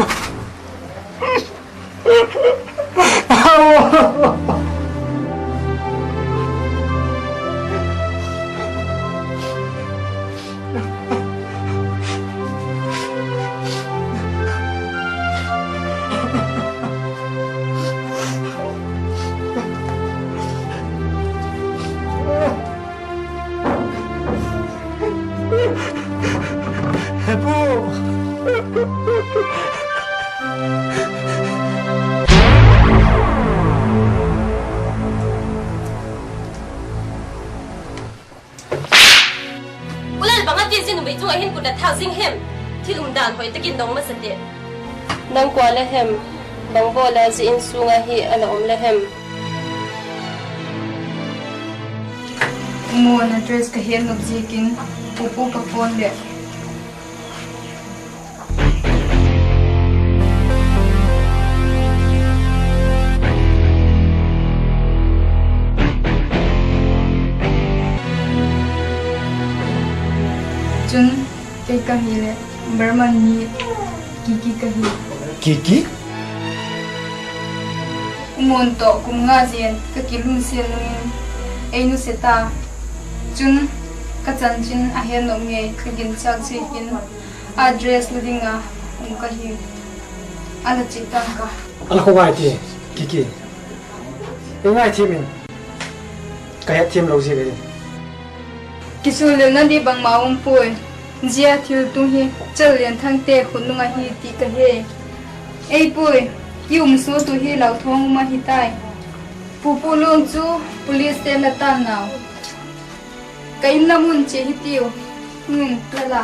กุดเท้าซิงเฮมที่ด่านหอยตะกินน้องมาเสด็จนางกว่าและเฮมบางบ่และจินสูงฮีอันอมและเฮมมัวนะเดรสก็เห็นนกจีกินปูกับฟอนเด็กจนเกกะฮีเลยบร์มันมีกิกะฮีกิมวนโตกุมงาเจียนก็กิลุนเซียนลุงไอ้นุเสตาจนก็จันจินอาเฮียนงเงยก็กินจากจีกินอาเดรสลุดิงาก็ฮีอะไรจิตตังกะอะไรเขาว่าที่กิยังไงทีมินก็ให้ทีมเราสิเลยกิสุเลนันดีบางมาอุ้มป่วยเจียทิวตุงฮีเจริญทั้งเตะคนนุ่งฮีตีกะเฮไอ้ป่วยยุ่มสู้ตุฮีเหล่าท้องมาฮีตายปูลุงจูพุลิสเตลตันนาวไก่น้ำมันเจฮิติวละละ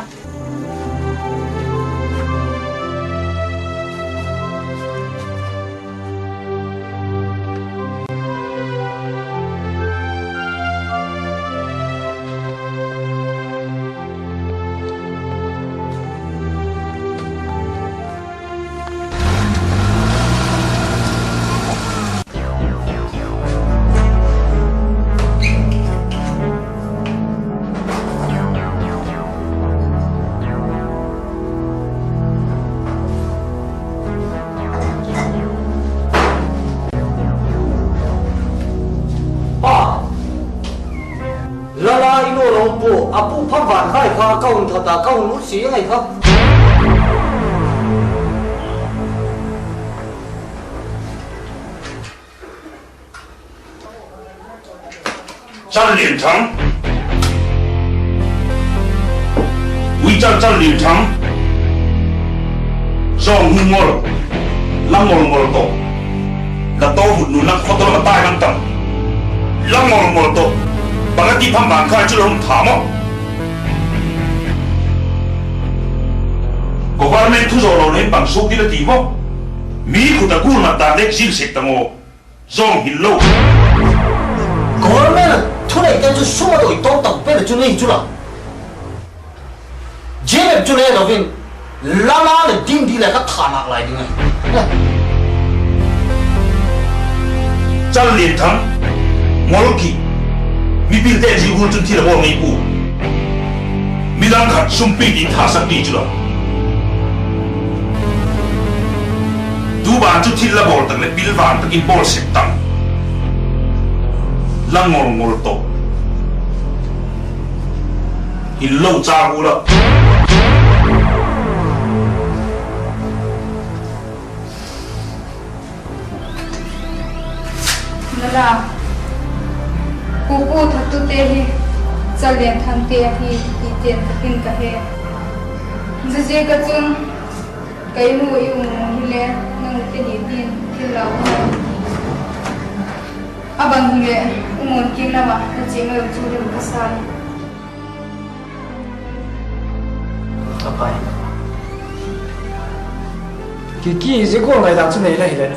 อาปูพับผ่านค่ายข้าเก้าหุ่นตาเก้าหุ่นสียังไงครับ张连长，为战张连长，上红我了，啷我了多，那多หุ่นนู่นนั่งขอตัวมาตายนั่งตัง啷我了多。บางทีพันบางค่าจุลลงถามอ่ะก็ว่าไม่ทุจริตเลยบางสุกิเลตีบ่มีขุดตะกูมาตาเล็กสิ่งเสกตังโอจ้องหินโลก็ว่าไม่นะทุเรศกันจะสู้มาโดยต้องตัดเป็นจุลเลยจุลเจ็บจุลเลยเราเป็นล้าเลยดิ้งดีเลยก็ฐานอะไรดีไงจันเลียนทั้งมอลกี้มีพิลเตจิหุ่นจนที่ระบบไม่ปูมีร่างขัดสุ่มปีดินท่าสักปีจุลดูบ้านจุดที่ระบบตั้งแต่พิลวานตะกินบอลเสร็จตั้งลังงอลโตหินโลจ้ากูละนั่นล่ะปูทัดตุเตฮีจะเลียนทางเตฮีอีเตียนกินกะเฮจะเจกะจุนไก่มูอิวฮิเลนังเป็นอีดินที่เราอาบังฮิเลอุโมนกินละวะจะเจมาจูเรมกะซายต่อไปกี่จะกูไงดังสุดไหนเลยเลย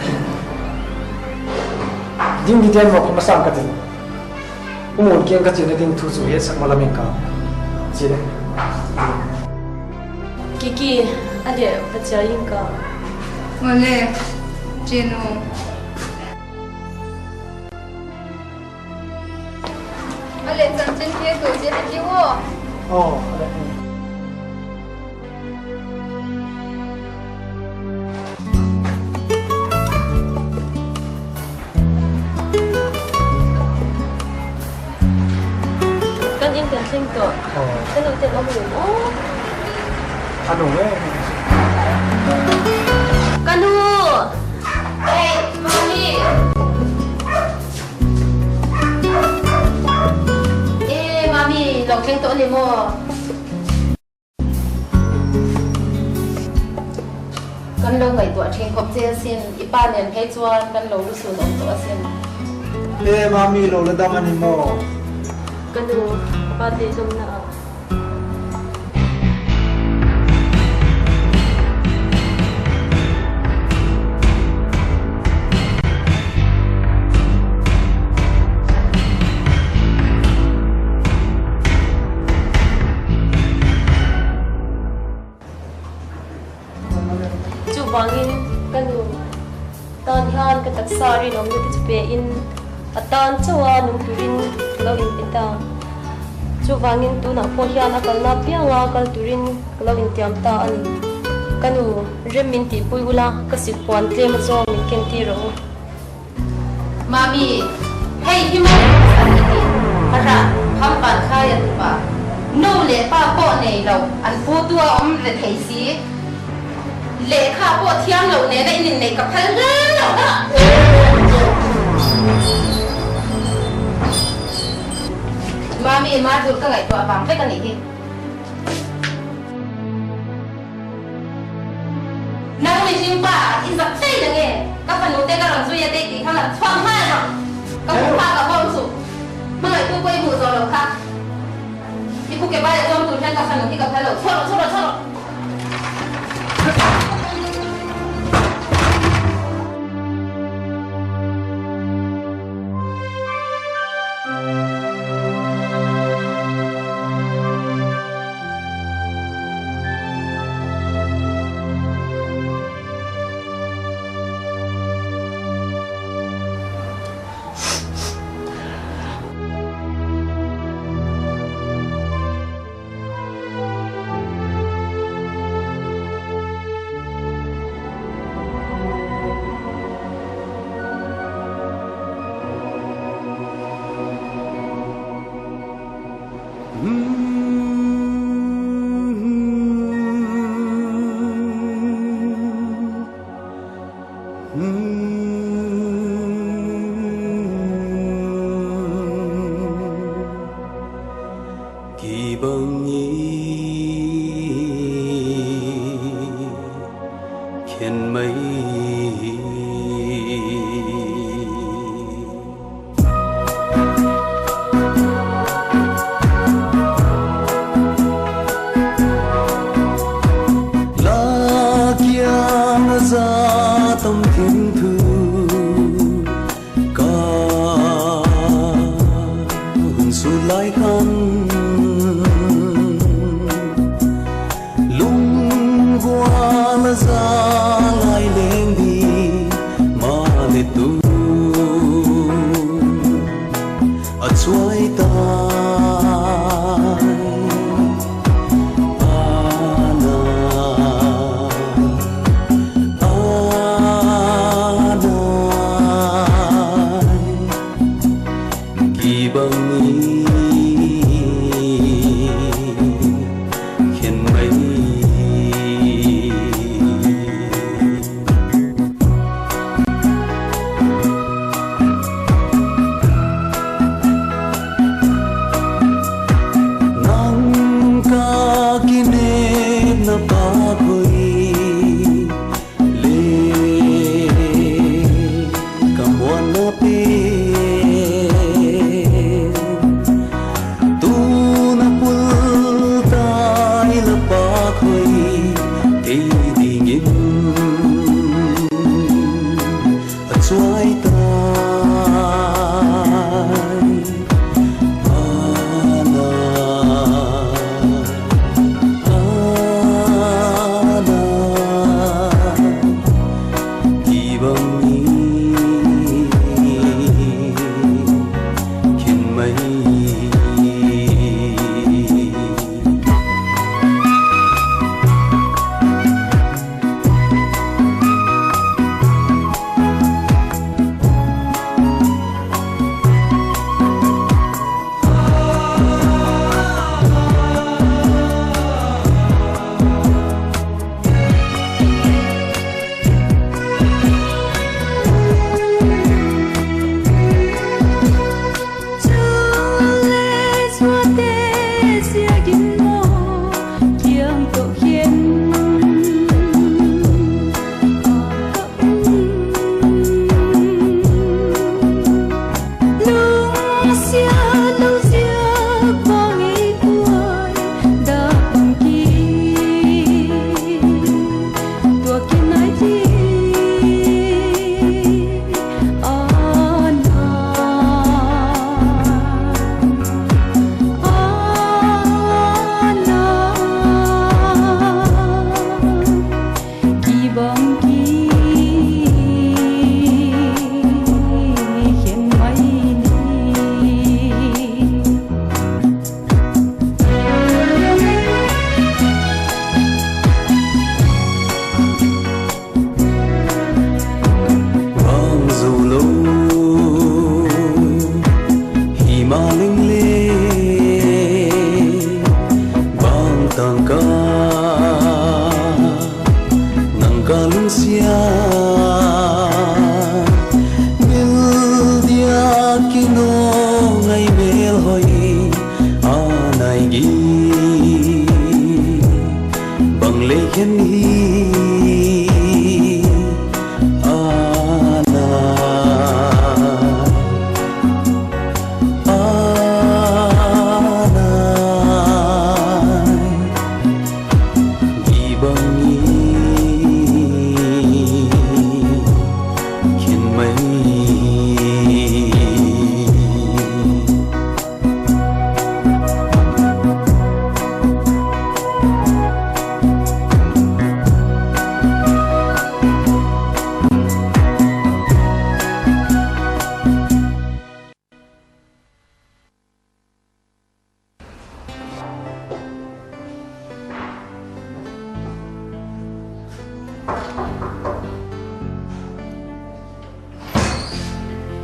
ดิ้งดีเด่นบอกมาสร้างกันดิอุโมงค์เกี่ยงกับจีนดิ้งทุจุเยสักมาละเมงกาจีนกิอันเดียวปัจจัยยิงกามาเลยจีนูมาเลยจันเจนเทียตัวเจนจิวอ๋ออะไรซึ่งตัวซึ่งเราจะเอาหมูขนมเลยกันดูเอ้ยมานี่มามีลองเช็งตัวนี่มั้งกันลงไงตัวเช็งครบเจสินอีป้าเนี่ยให้จวนกันลงรู้สึกลงตัวสินมามีลงแล้วดามันนี่มั้งกันดูปาเตตุมนา cái tắc sari nôm để chụp in atan chawa nung turin lo in pita chu wangin tu na po hian akal na pianga kal turin lo in tiam ta ani kanu remin ti puila kasit pon tle ma zo min ken ti ro mami hey himo ani ti hara ham pan khaya tu pa no le pa po nei lo an pu tua om le thei si le kha po thiang lo ne dai nin nei ka phal ga lo da mami ma tu ka ngai to bang pe ka ni hi nang mi jing pa in za sei da nge ka fa no te ka ran zu ya te ti khang la chwang ma lo ka pu pa ka bom su ma ngai tu ko i mu zo lo kha i ku ke ba ya zom tu chen ka fa no ki ka phal lo cholo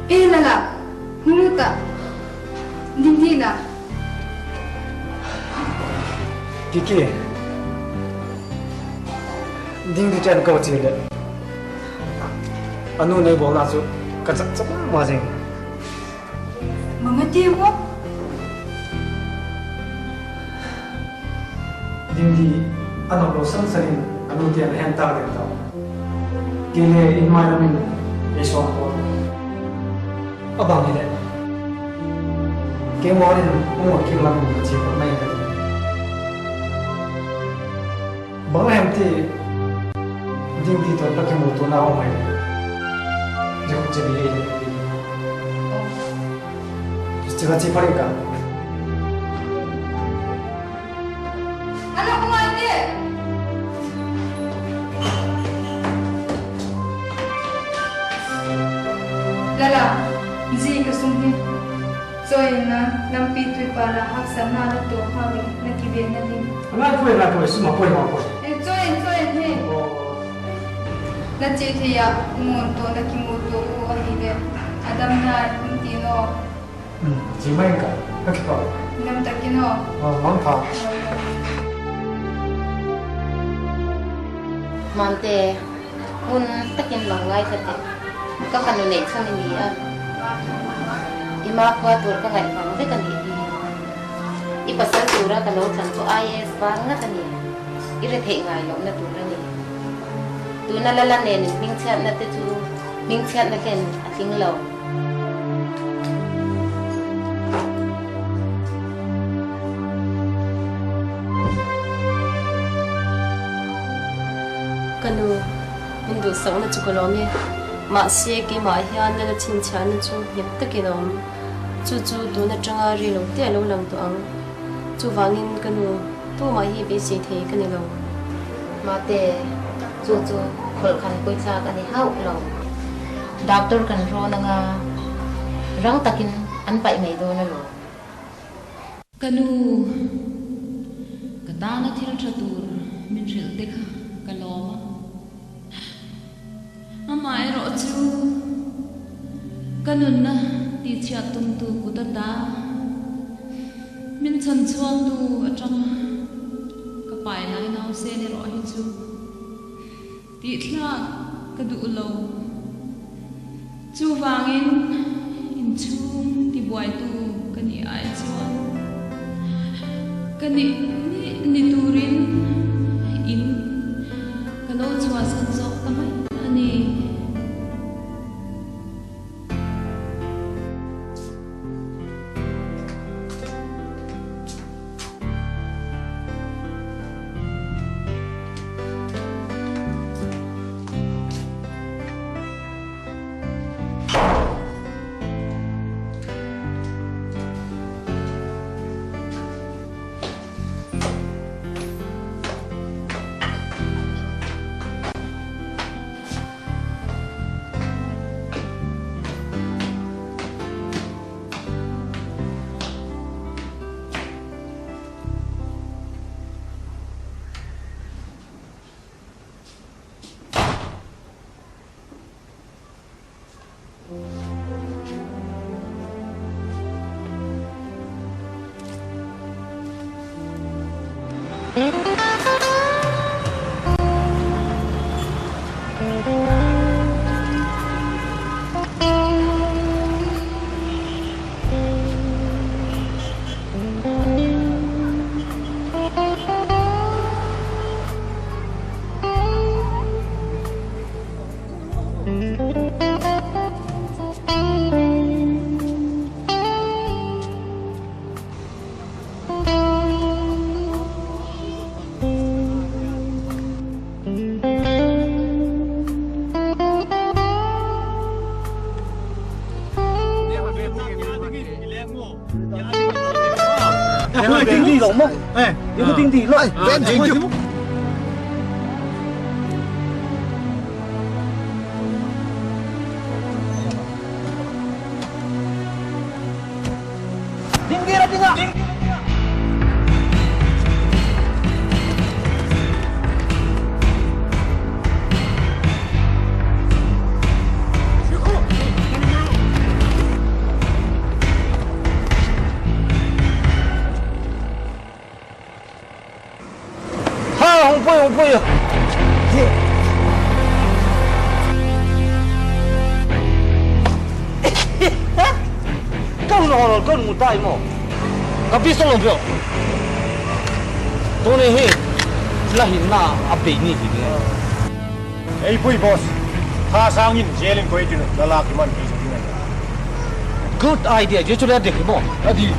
lala, humuta, dingdina. Kiki, dingdi jan kau cile. Anu nih bawa nasu, kacak cakap macam. Mengerti apa? Dingdi, anu bosan sering, anu dia hentak hentak. Kile environment esok apa? Abang ni deh. Kemudian umur kita lalu macam mana yang tadi? Bang hemti, dingdi tu pakai motor nak omai. Jauh jadi ini. Cepat cepat kan? Anak mati. Lala, ji kesumpi. Soalnya nampi tu para hak sana tu hari nak kiber nanti. Nak boleh, semua boleh. Soalnya he. Nak cerita ya motor nak kimotor hari ni. Adam nak tino. Gimana kan? Nak kau? Nam tak kino. Mantap. Mante, un takin langai kate. Kapan nu next ni dia? Ima kuat tur ka ngai pang te kan di. Ipasal tura kalau canto IS banget ni. Ire the ngai lo na tura ni. Tu na lala ne ni ming chat na te tu. Ming chat na ken ating lo. Kanu Hindu sang na chukolomye ma sie ke ma hian na chin chan chu yep takinom chu tu na changa ri lo te lo lang to ang chu wangin kanu to ma hi be se the kan lo Ma te chu khol khan koi cha kan ni hau lo. Doctor kan ro na nga rang takin an pai mai do na lo. Kanu katana thil thatur min ril te kha kaloma amai ro chu kanun na ti chia tum tu kutata min chan chuang tu atang ka pai lai nau se ni ro hi chu ti thla ka du lo chu wangin in chung ti boy tu kani ai chuan kani ni turin in kalo chua san zo tamai ani Tiếng gì lỏng không? Những cái tiếng gì lỏng? Bên chính chứ. Tiếng kia là tiếng ạ. Ayo boy. Kau nak kau mutai mo. Tapi solo bio. Tone he. Lahin na update ni ni. Ei pui boss. Tha sangin jelin koi tin lalak man ki. Good idea. Je chu le de mo. Adi.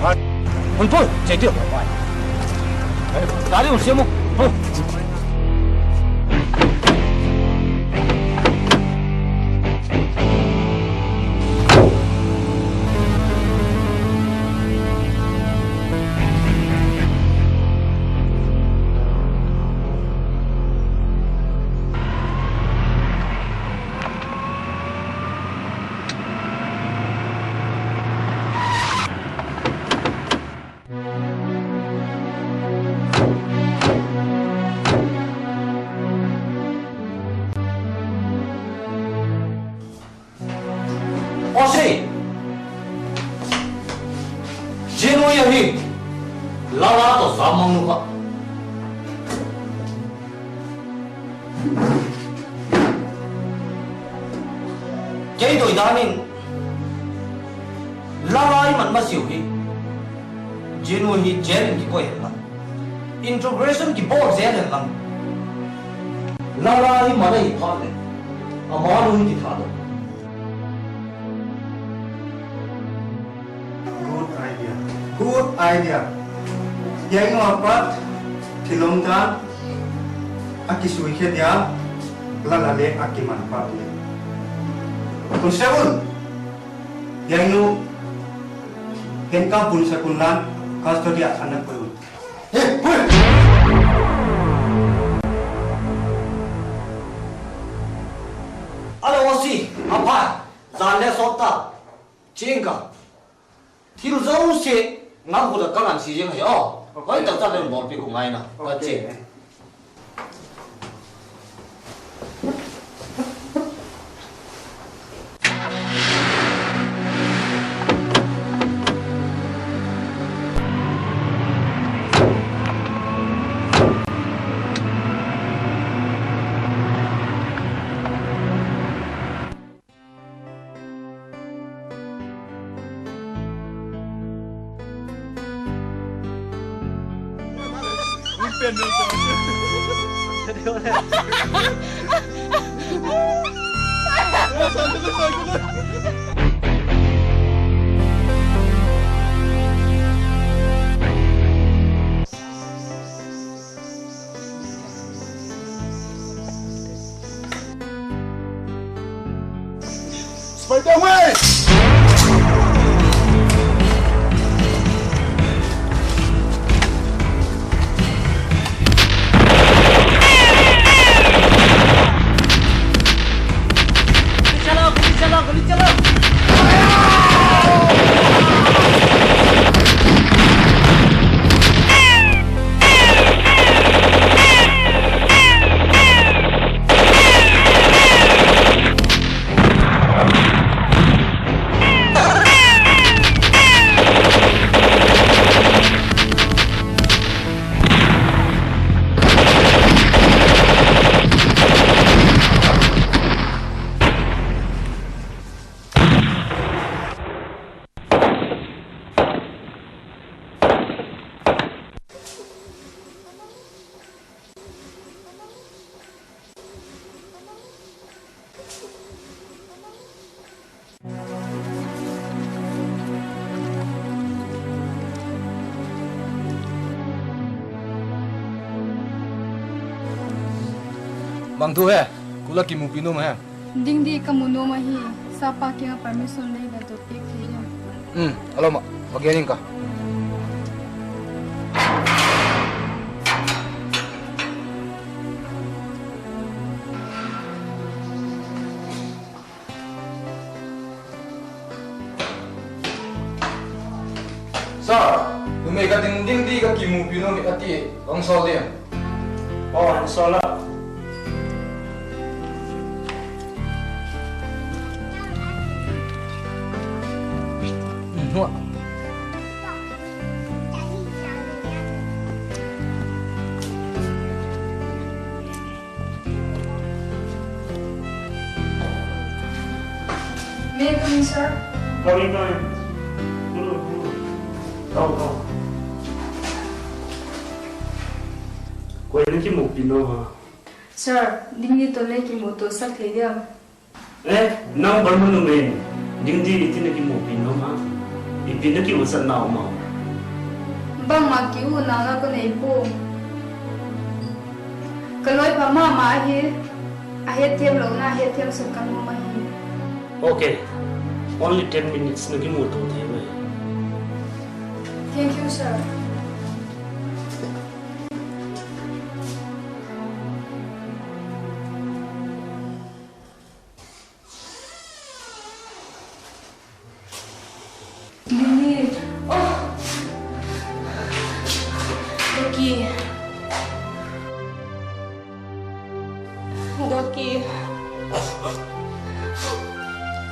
Hun poi, che dio. Dari un siamo. Ose, jeno yahi, lala to samang nuka. Jadi doi daning, lala iman masih hi, jeno hi jelen ki boy man, integration ki board jelen man, lala iman hi thale, amalu hi thado. Good idea. Yang ngapat kilomdan aki suike dia lalale aki manfaat le. Constable, yang nu henka pun sekundan kastodi anak pun. Pun. Alo osi, apa? Zale sota, cingka. Thiru zau se ngam ko da kalan si jeng yo. Koi ta ta le bol pi ko ngai na. Ka che. Spider-Man! Bang tu hai, kula ki mu pinu hai. Ding di kamu no mahi, sapa kaya permission lay na to pick niya. Alamak, bagian ka. Sir, lumay ka ding di ka ki mu pinu mi ati bang sol dia. Oh, ang sola. Nuak. please, sir. Coming. Go. Quay đến cái mục pin đâu hả? Sir, đinh đi tôi lấy cái mũ tôi sắc thế đi. Nang barman no men. Ding di itin cái mục pin đâu mà. Ipin cái mục san nào mà. Bang mà cứu nào nó có này bu. Cái lối bà mà hi. Hết thêm lâu na hết thêm sự căng mà hi. Okay. Only 10 minutes na cái mục tôi thế vậy. Thank you, sir. Lily. Oh. Doki.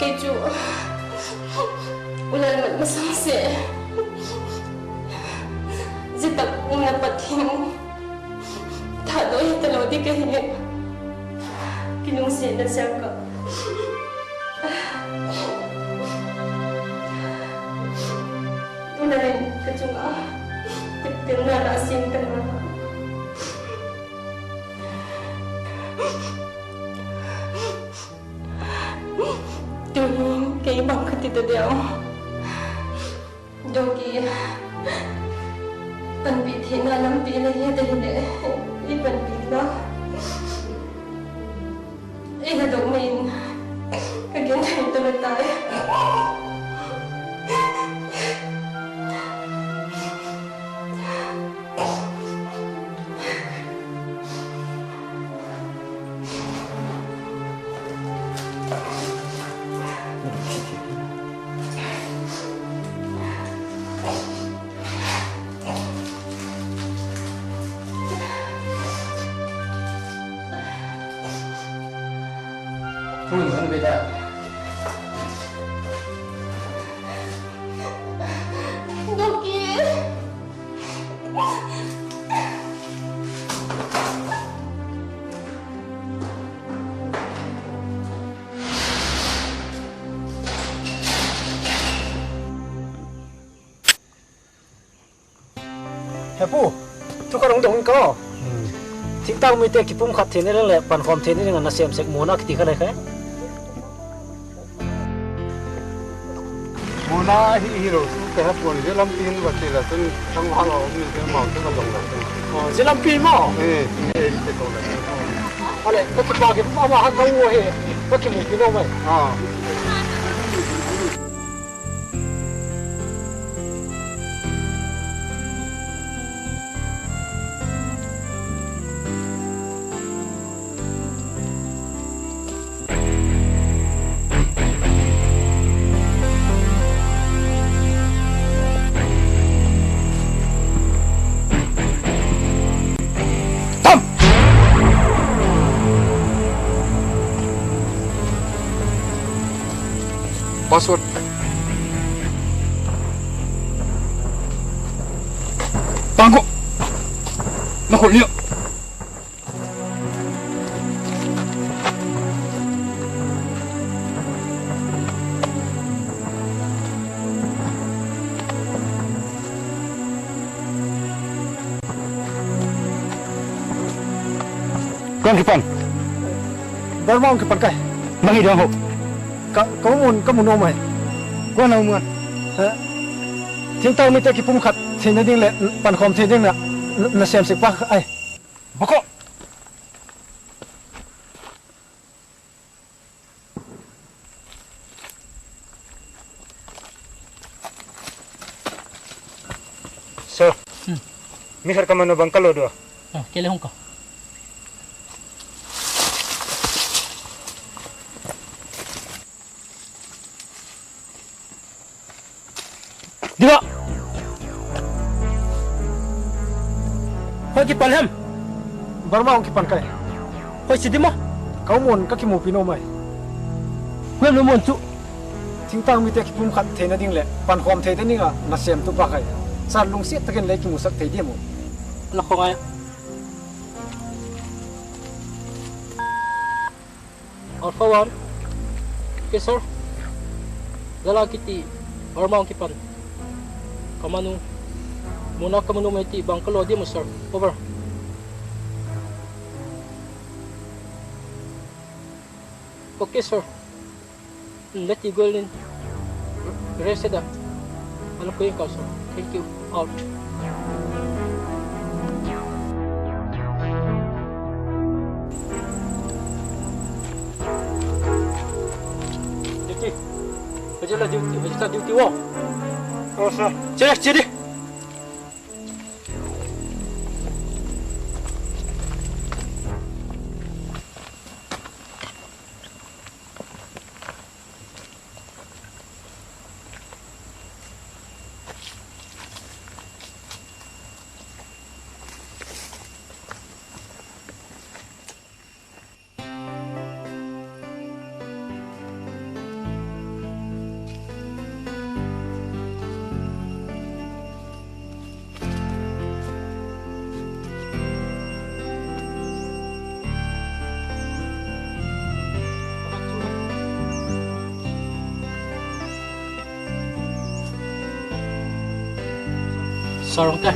Cái chú ulan mat masang se. Zitak una patim. Tha doi talo di ka hi. Kinung se na sa ka. Ulan ka chunga. Tin na rasin ka na. Tuhin kay ibang katito daw. Dogi, panbitin na lang pinaya dahil ipanbit na. Ihadogmin, kagyan ito na tayo. Hepu, tu kan dong kau. Ting tang mi te kipum khat thene le pan khom thene ngan na sem sek mona kiti ka le kha. Mona hi hero ke ha pon je lam pin wa te la sun thang ha lo mi ke mau te ka dong la. Je lam pi mo. Te ko la. Ale ka ki pa ke pa ma ha ka wo he. Ka ki mu pi no mai. Password. Tanggo. Nakul niyo. Kang kipan. Darma kipan kai. Mangi dong ho. Kamu mau mai, gua nak muat. Ting tahu mita kipum kat, sini ding le pan kom sini ding na sem sepak ay. Boko. So, mihar kamano bangkalo do. Kele hongko. Diba? Hoy kipan hem. Barma ong kipan kai. Hoy sidi mo. Kau mon ka kimu pino mai. Hoy lo mon chu. Tingtang mi te kipum khat the na ding le. Pan khom the ni nga na sem tu ba kai. Sa lung si taken le kimu sak the di mo. La ko ngai. Alpha 1. Okay sir. lalaki ti ormaw kipan kamanu muna kamanu may ti bang kalodi mo sir. Over. Okay sir. Let you go in. Rest it up. Alam ko yung call sir. Thank you. Out. Bajalah duty, bajalah duty wah. Oh sir. Jadi. Sarong teh.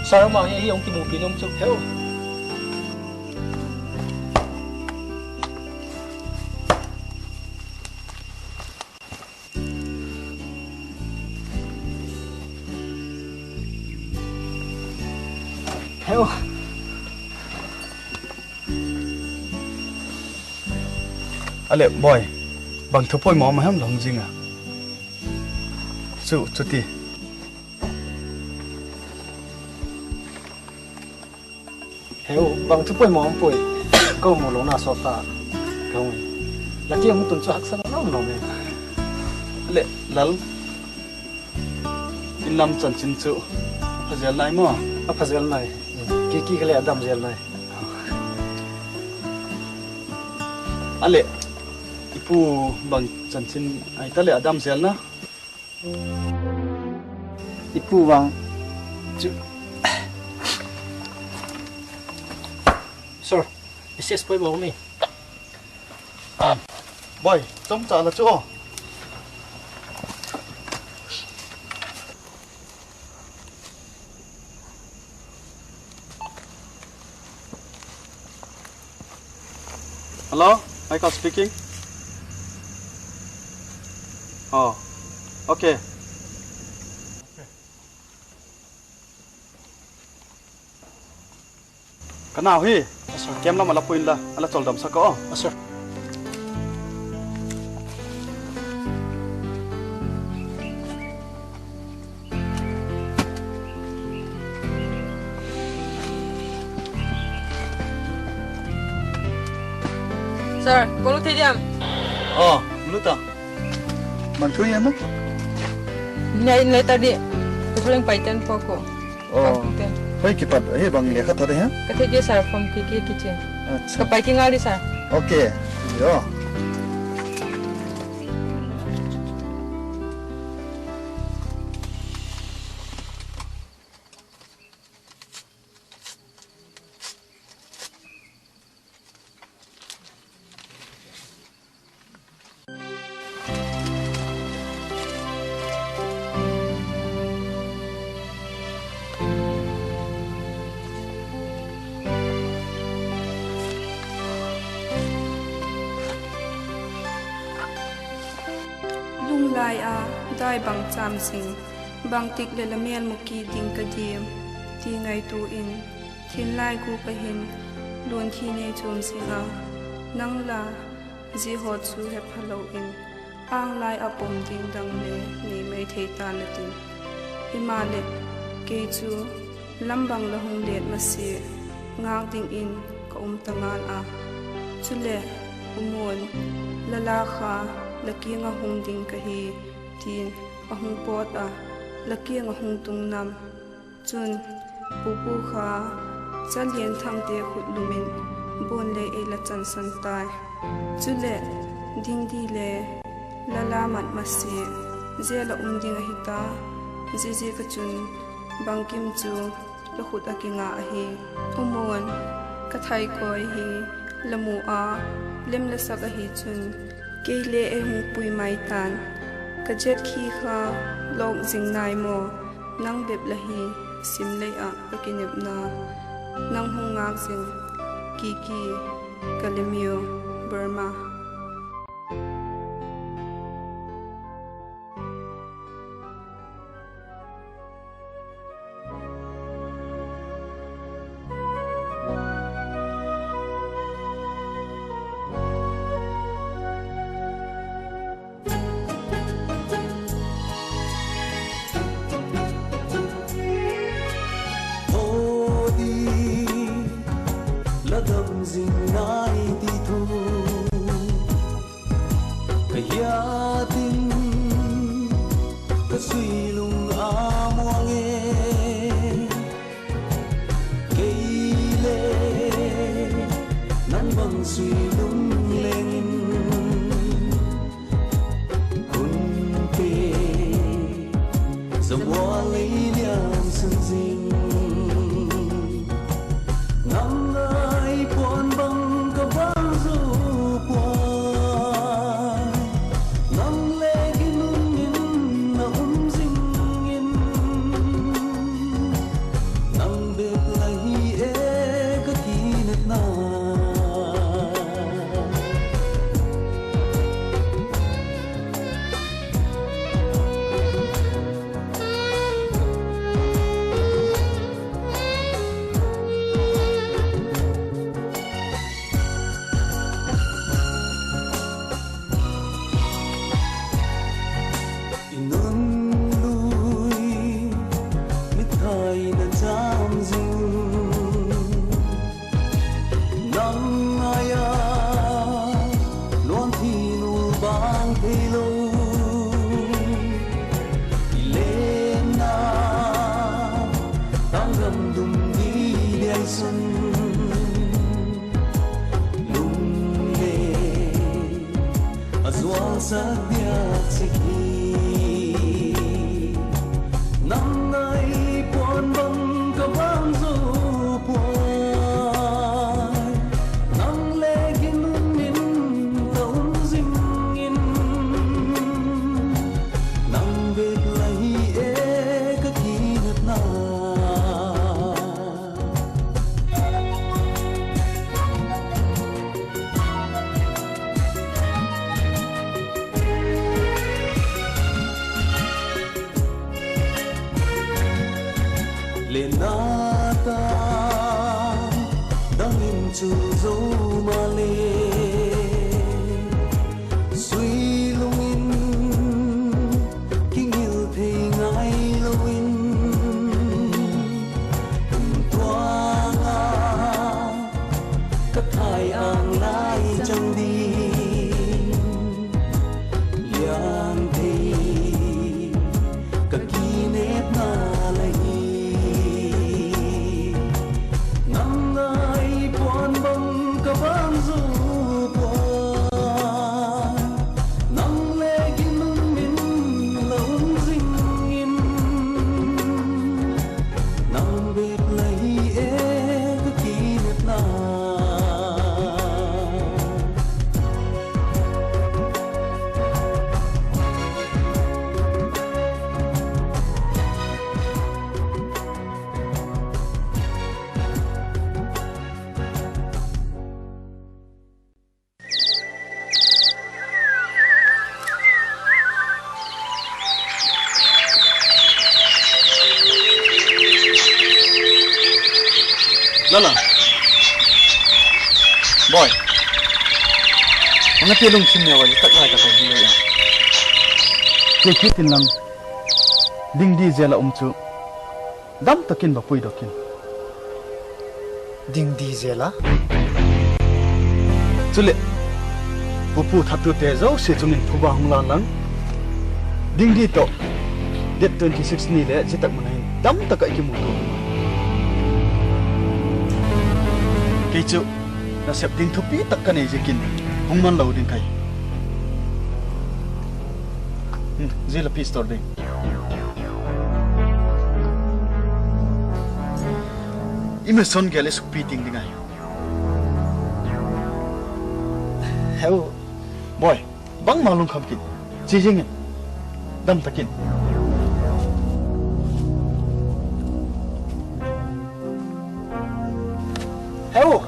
Sarong mau hihi ông kim pinom chụp theo. Theo. Ale boy, bang thupoi mo ma ham long jinga. Chuti. Heo bang thupoi mo poi. Ko mo lo na sota. Kau. Laki ang tun chu haksan long long me. Ale lal. Inlam chan chin chu. Phajal nai mo. A phajal nai. Ki kale adam jel nai. Ale ipu bang chanchin ai tale adam sel na ipu bang sir this is boy me boy trong cha la chu hello Michael speaking. Oh, okay. Kanao hi? Kem la malapuin la, ala chol dam sako. Sir. Sir, kung lu tidiam. Oh, luta. Mantu ya mak? Nai tadi, tu paling paitan poko. Oh. Hoi kipat, bang lihat tadi ya? Kata dia sir from kiki kitchen. Acha. Kapai kingali sir. Okay. Yo. Lai a dai bang cham sing bang tik le lamel muki ding ka diem ti ngai tu in thin lai ku ka hin lon thi ne chum singa nang la ji hot su he phalo in ang lai a pom ding dang le ni mai thei ta na tin himale ke chu lambang la hung let ma se ngang ding in ka tangan a chule umon lala kha laki nga hung ding kahi tin ahung pot a laki nga hung tung nam chun pupu kha chalien thang te khut lumin bon le e la chan san tai chule ding di le lala mat masi zela ding a hita je ka chun bangkim chu la khut a kinga a hi umon ka thai koi hi lamu a lem la sak a hi chun ke le e hung pui mai tan ka jet khi kha lok jing nai mo nang bep la hi sim le a pakinep na nang hung ngak jing ki kalemio Burma. Lala. Boy. Ang napilong simya wala takay takay hilay. Kekitin lang. Dingdi zela umchu. Dam takin ba puy dokin. Dingdi zela? Chule. Pupu thatu tezo se chunin thuba humla lang. Dingdi to. Date 26 ni le jitak manain dam takai ki mutu. Keichu na sep ding thupi takkan ei jekin hungman lo ding kai zela pistol ding ime son gale supi ting dingai heo boy bang malum kham kin chi jing dam takin heo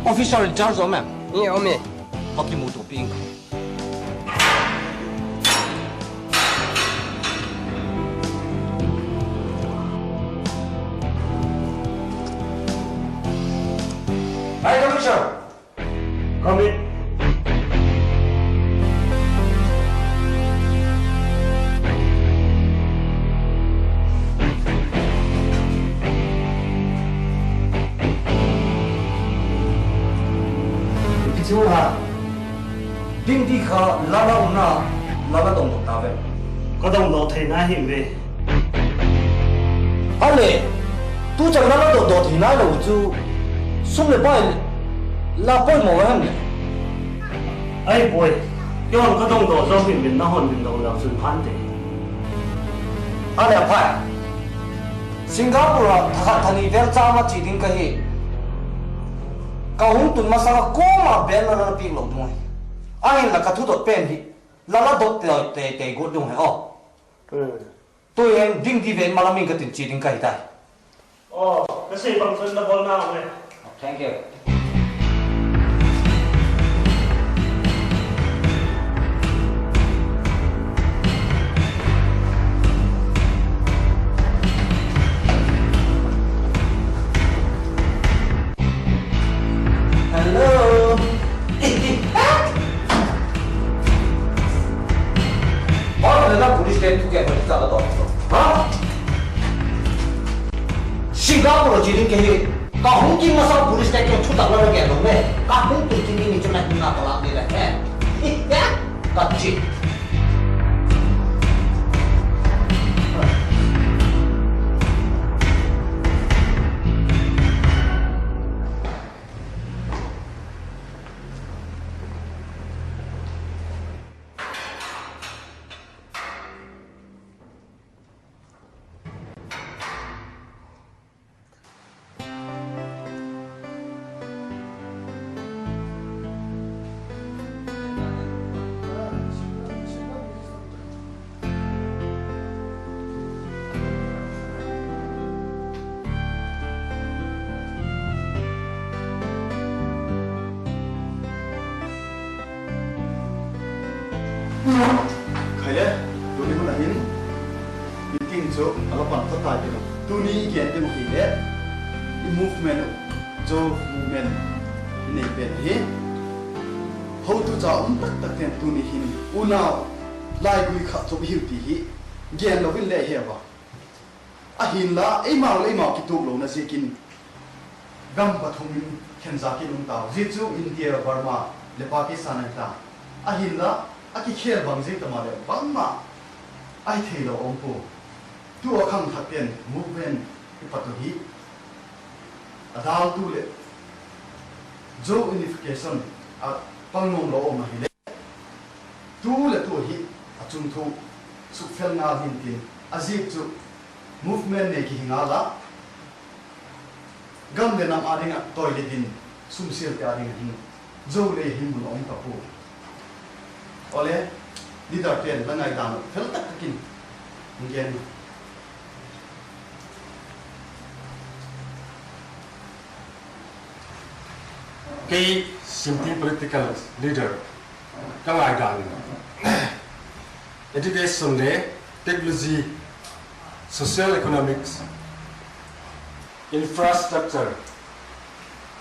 Official in charge of ma'am. Yeah, me. Hockey moto pink. Hi, Commissioner. Come in. Chú ha, đinh đi khá la la đồng độc ta về. Có đồng đồ thầy na hiện về. Anh lệ, tu chẳng la đồng độc thì na đâu chú, xung lại bay la bay mò em này. Ấy boy, cái hòn có đồng đồ do mình nó hòn mình đầu làm sự phán thế. Anh lệ phải. Singapore thằng ver cha mà chỉ đinh cái gì. Kau hung tun masala koma ben la pi lo dung ai la ka thu dot pen hi la dot te go dung he o tôi em ding di ven malamin ka tin chi ding kai tai cái gì bằng phân là bol nào này. Thank you. Hello. What the police station to get with the dog? Huh? Singapore chỉ định cái cả hung kim mà sao police station chút tao lo cái đâu mẹ? Cả hung tụi chỉ định chỗ này cũng nào làm đi lại hè? Cả chị. Kaya, dulu mana ini meeting jo, kalau pantas tadi lo, tu ni kian tu mungkin deh, movement jo movement ini berhe, how tu jauh tak ten tu ni hin, una lai gui khat tu hiu ti, kian lo bin leh hewa, ahin la, mau kitu lo nasi kin, gam pathumin kenza kin tau, jitu India Burma le Pakistan ta, ahin la. Aki kher bang jing tamale bang ma ai thei lo ongpo tu akhang thaken movement ipatohi adal tu le jo unification a pangnom lo ma hi le tu le tu hi achung thu sukfel nga hin tin azib chu movement ne ki hinga la gam de nam adinga toilet din sumsil te adinga hin jo le hin mun ong tapu oleh leader pen langai dano fel tak kin ngen cái simple political leader các ngài đảng education le technology social economics infrastructure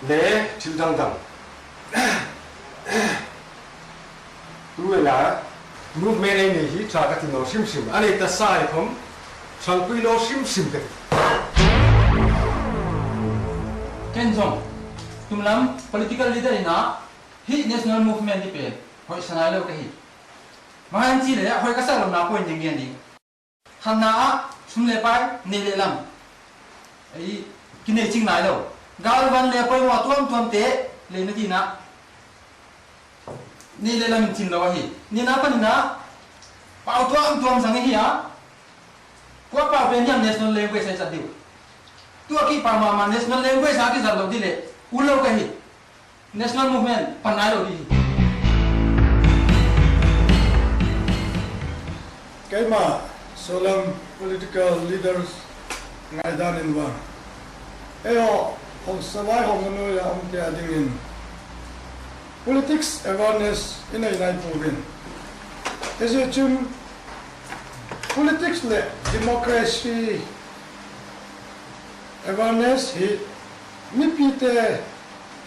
le children dang tu là movement này hi cha ka tin no sim sim ani ta sai khom chang pui no sim sim ke ken jong tumlam political leader ina hi national movement di pe hoi sanai lo ka hi mahan chi le hoi ka sa lo na point ding gen di hanna sum le pai ne le lam ai กินจริงไหนแล้วกาลวันเลยไปว่าตัวมเตะเลยนะทีนะนี่เลยละมินจินแล้วฮีนี่นะปนินะเป่าตัวมสังเฮียพวกเป่าเป็นยัง national language ใช่จัดดิวตัวกี่ปามา national language อากิจัดเราดิเลยอุลโลกะฮี national movement ปันไหนเราดิ Kaima solam political leaders ngai dan in war. Eo hong sawai hong no ya om ke adingin. Politics awareness in a nai provin. Is it chun politics le democracy awareness hi mipite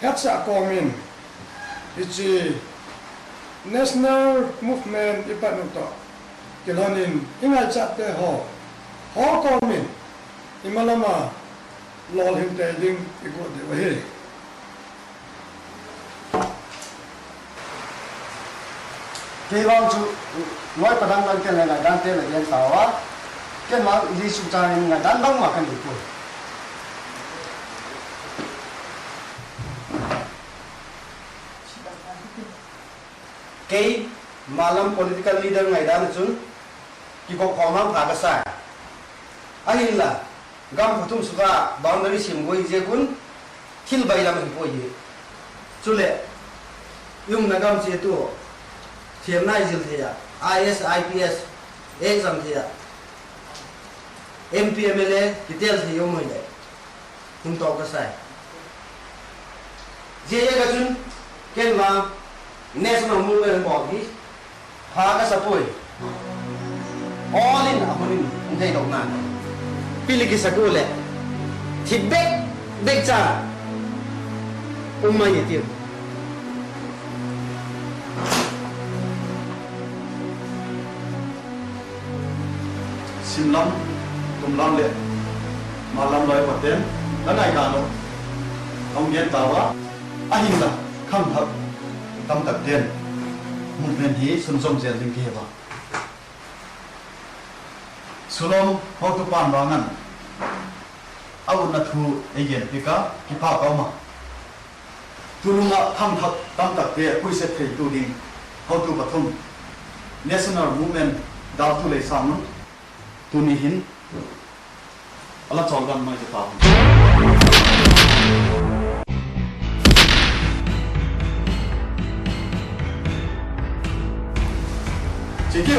hatsa komin. Ichi national movement ipanuto. Kilonin ingai chat te ho komin imalama lol him te ding iko de wahi ke wang chu loi padang lan ke la dan te la yan tawa ke ma li su ta ni nga dan bang ma kan ni ko ke malam political leader ngai dan chun ki ko khomam pha ka sa ahin la gam phatum suka boundary sim goi je gun thil bai lam hi poi chule yum nagam che tu thiam nai jil thia IS IPS exam thia MPMLA detail thi yum hoi le hum to ka sai je ga chun ken ma national movement body ha ka sapoi all in amonin ngai dok na piliki sakule thibek bekcha umma yetir simlam tumlam le malam loi paten lanai ka no ông gen tawa ahin la kham thak tam tak den movement hi sun som zel ding ki ba sulom ho tu pan rangan au na thu egen pika ki pa ka ma tulunga kham thak tam tak te pui se thei tu ding ho tu pathum national movement dal tu le sam tu ni hin ala chol gan mai te pa Check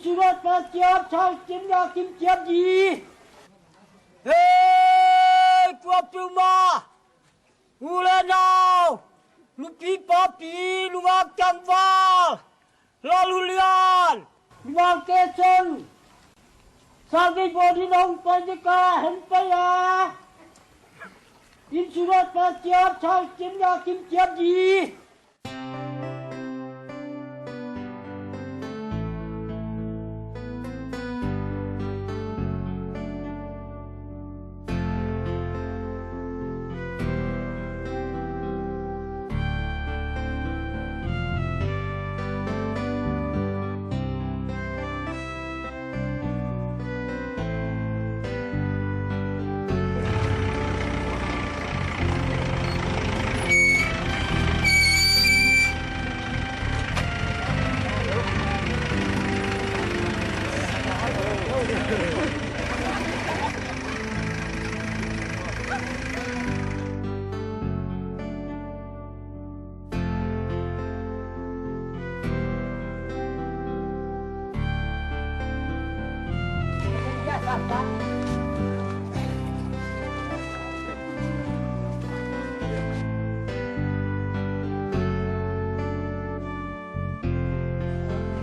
surat pasiap chao kimya kim kiap ji. Hey, Puak Puma. Ula now. Lupi papi, luang cangval. Lalu lian. Luang keseng. Sagi bodi nong pajika hempaya. In surat pasiap chao kimya kim kiap ji.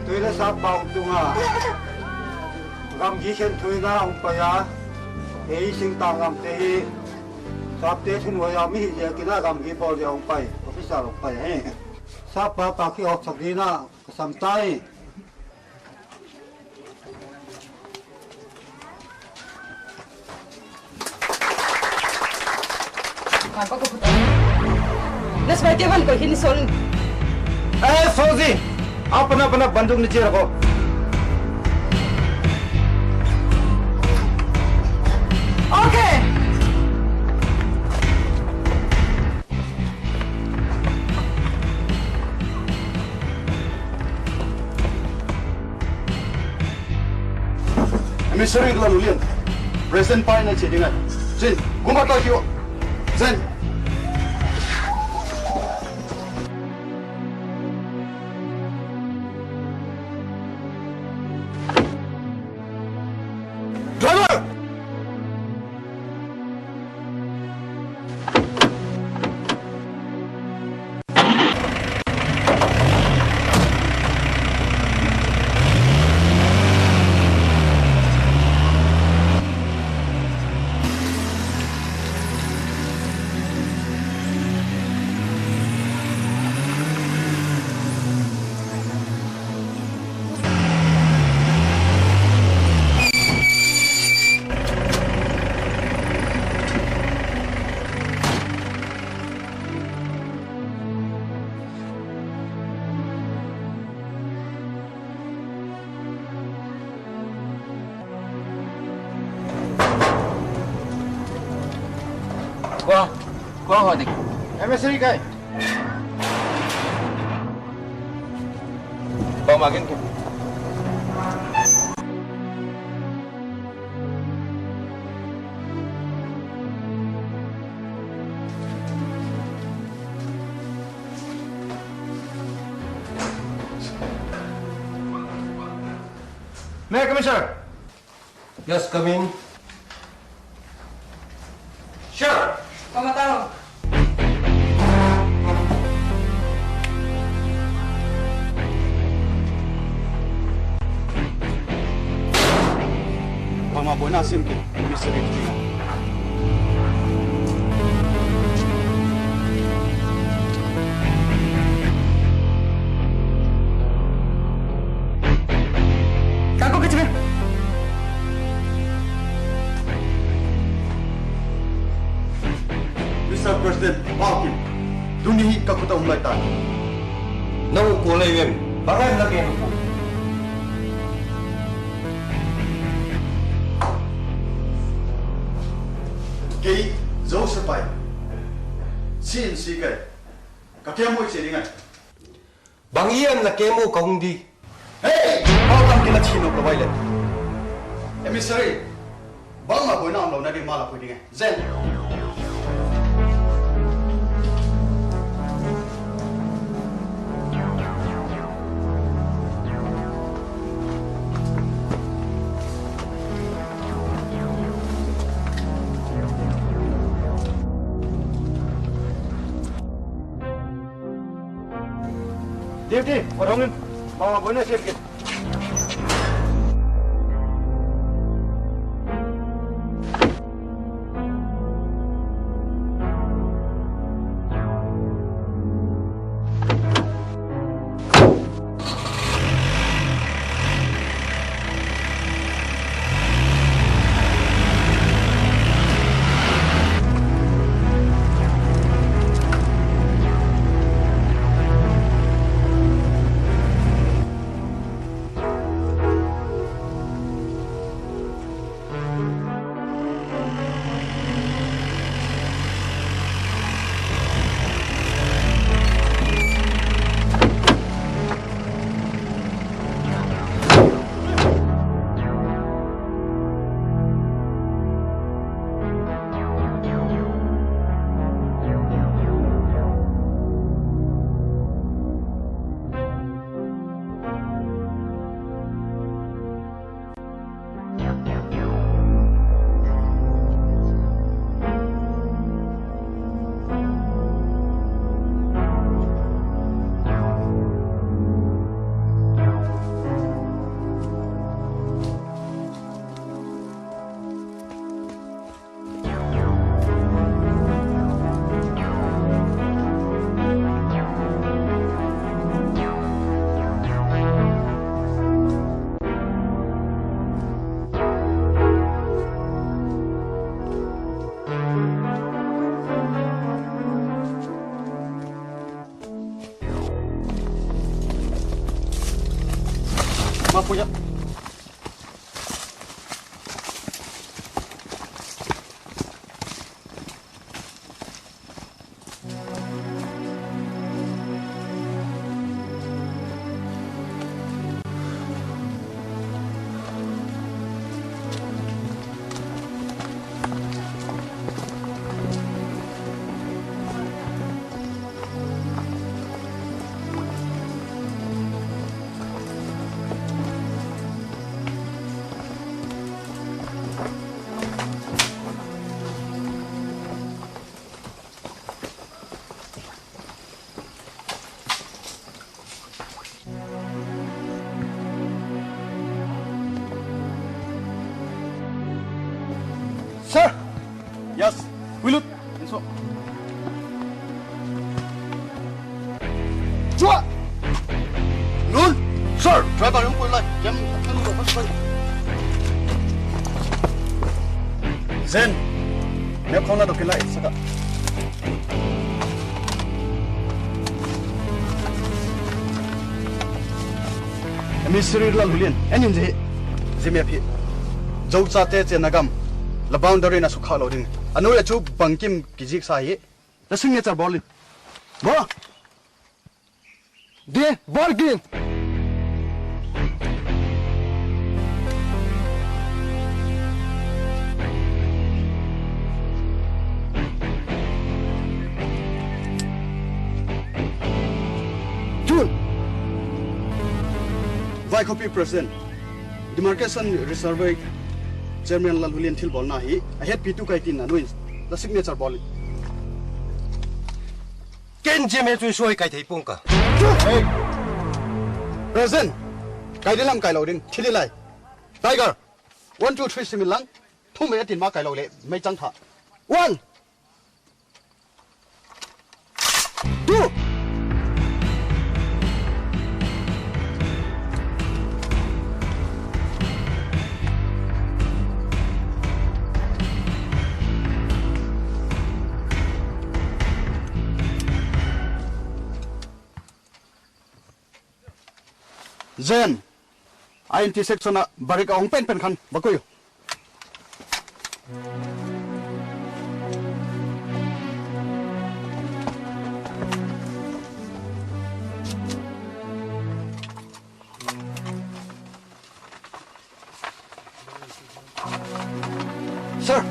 Tôi đã sắp bảo tung à gam gì trên tôi na ông phải à ấy sinh tang gam thế sắp thế chúng tôi làm gì vậy cái na gam gì bao giờ ông phải official ông phải hè sắp bảo khi học sắp đi na sắm tay Apa kau putar? Nas baca kan kau ini sol. Fauzi, apa nak bandung ni cira kau? Okay. Kami sering lalu lihat present pai na cedingan. Jin, gua tahu kyo. Zen. Driver. Kau hodik. MSRI kai. Bang makin tu. May I come in, sir? Yes, come in. Sure. Pamataro. Mga boy na simple, Mr. Richie. Kako kecil. Mr. President, Martin, dunia kakuta umlai tan. Nau kulai wem, bagai lagi yang aku. Kay Joseph Pai, sin si kay, kakiamoy silingan. Bang Ian na kemo kung di. Hey, kau tam kila chino provide. Emissary, bang ma boy na amlo na di mala pwede nga. Zen. Đi, ở đâu lên? Mà bữa nay xem kìa. Punya. Sir! Yes, we look. And so. Chúa! Luôn! Sir! Driver yung po lang. Diyan, ano ba? Pasok. Zen! Nep kau na do kilai saka. Ami sirir lal hulian. Enin je. Zimya phi. Jau cha te che nagam. La boundary na sukha lo ding anu ya chu bangkim kijik sa hi la signature ball bo de ball game June Vice Copy President Demarcation Reserve Chairman Lalhulian Thil bol na hi a head P2 kai tin anuin the signature ball Ken jeme tu soi kai thei pung ka hey President kai dilam kai lo ding thili lai Tiger 1 2 3 similang thu me tin ma kai lo le mai chang tha 1 2 Zen, INT section na barik ong pen kan bakuyo. Sir.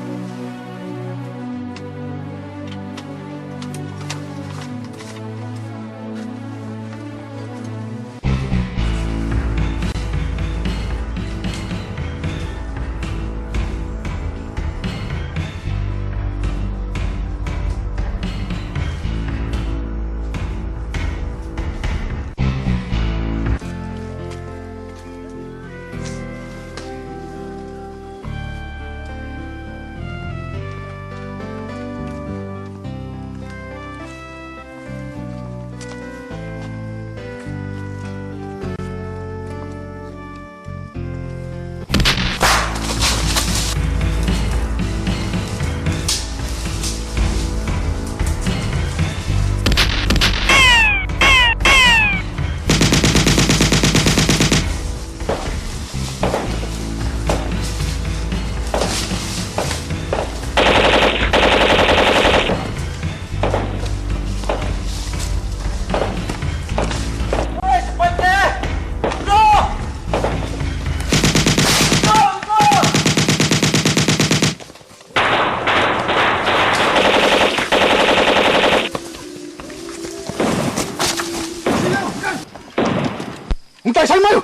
mayo.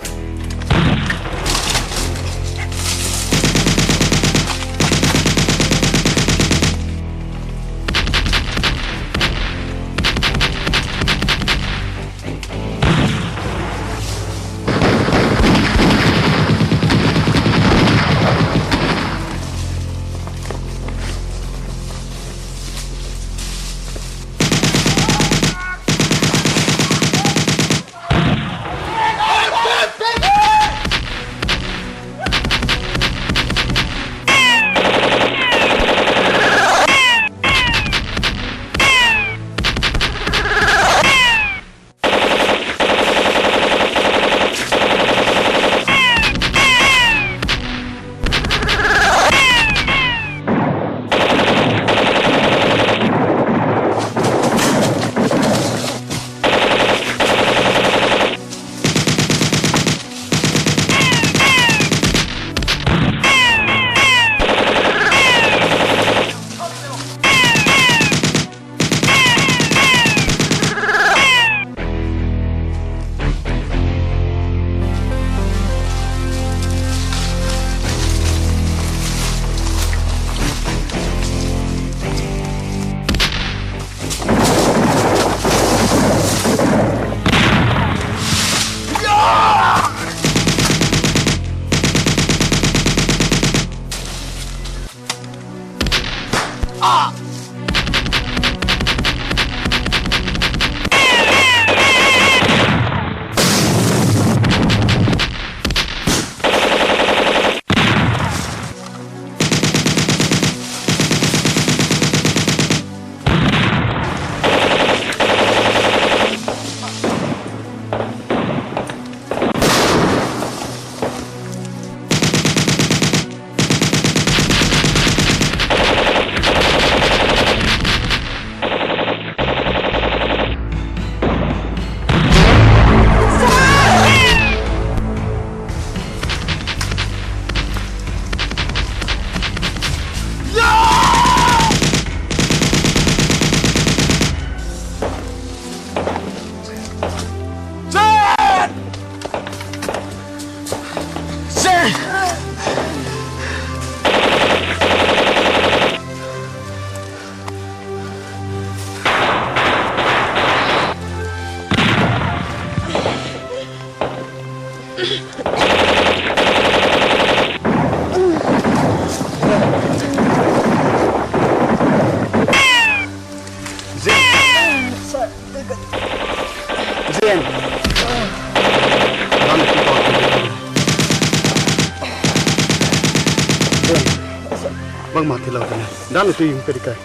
Bang mati laut ini. Dan itu yang perikai.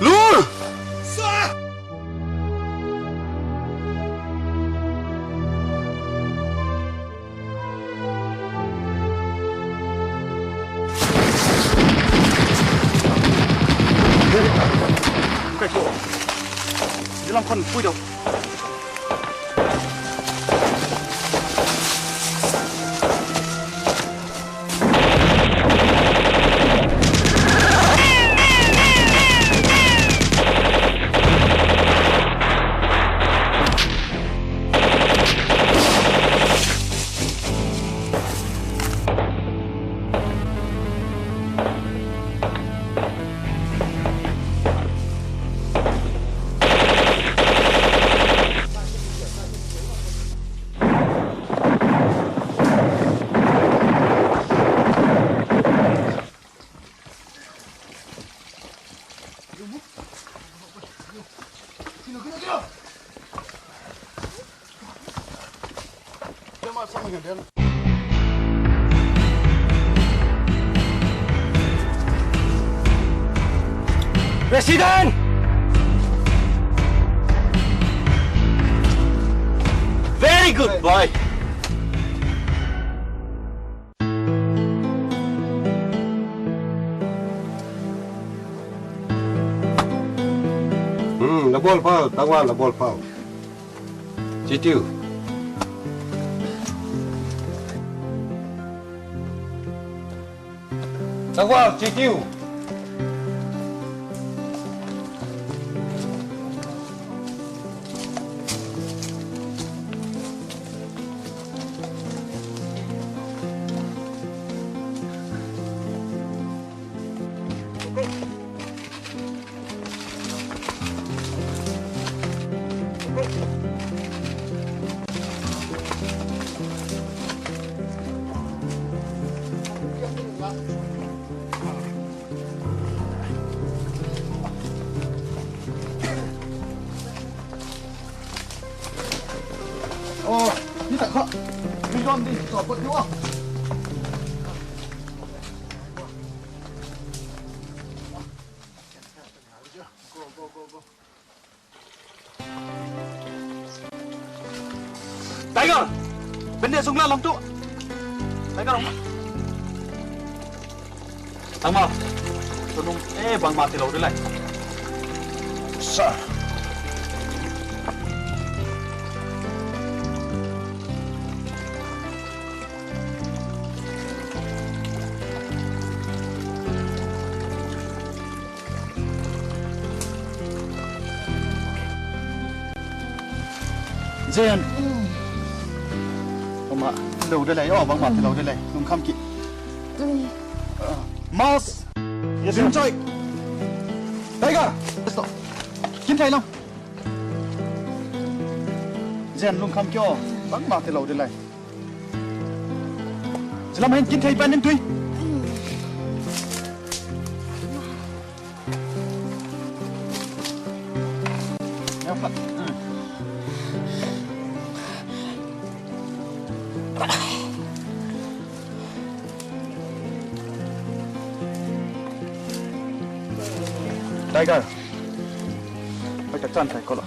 Lur! Bukai tu. Dalam kon pui dong. Presiden! Very good, boy. La bol pau, tawal la bol pau. Citiu. Tawal citiu. 哦，你等下，你让你找不着啊。Tiger, benda sunglah long tu. Tiger long. Tang mau. Tolong bang mati lau dulu. Sir. Zen. Oma, lâu đây này, bang mati lâu đây này, nung kham ki. Mouse. Yes, enjoy. Tiger. Stop. Kim thầy long. Zen lung kham kyo, bang mati lâu đây này. Làm hen kim thầy ban nên tuy. Tiger, phải chắc chắn phải có lỗi.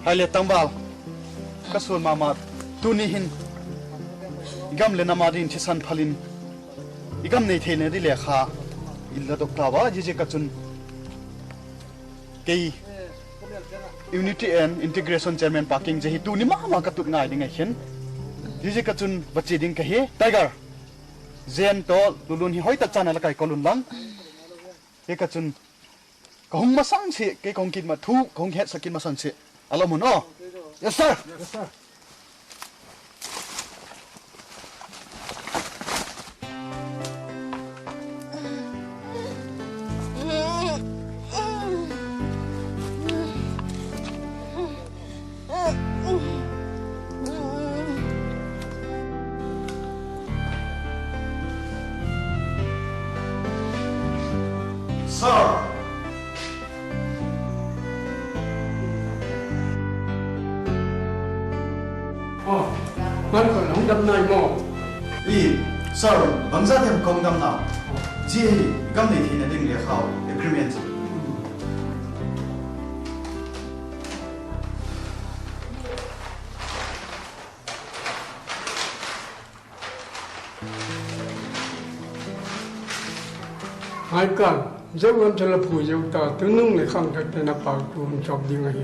Hai lệ tăng bảo, các số mà tu ni hin, gam lên nằm đi trên sân phalin, gam này thế này đi lệ khá, illa độc tàu á, gì các chun, cái Unity and Integration Chairman Parking jadi tu ni mah các tụt ngài đi ngay hen, gì các chun vật gì đi cái he, Tiger. Zen to lulun hi hoi ta chana la kai kolun lang ke ka chun kong ma sang che ke kong kin ma thu kong het sakin ma sang che alo mun no yes sir Sir. Bạn còn không đâm này mò. Sir, bằng giá thêm công đâm nào. Chị gam này thì là đừng để khảo agreement. Hai con, dẫu em cho là phù dẫu ta, tiếng nung lại không cách để nạp bảo tùm chọc đi ngay.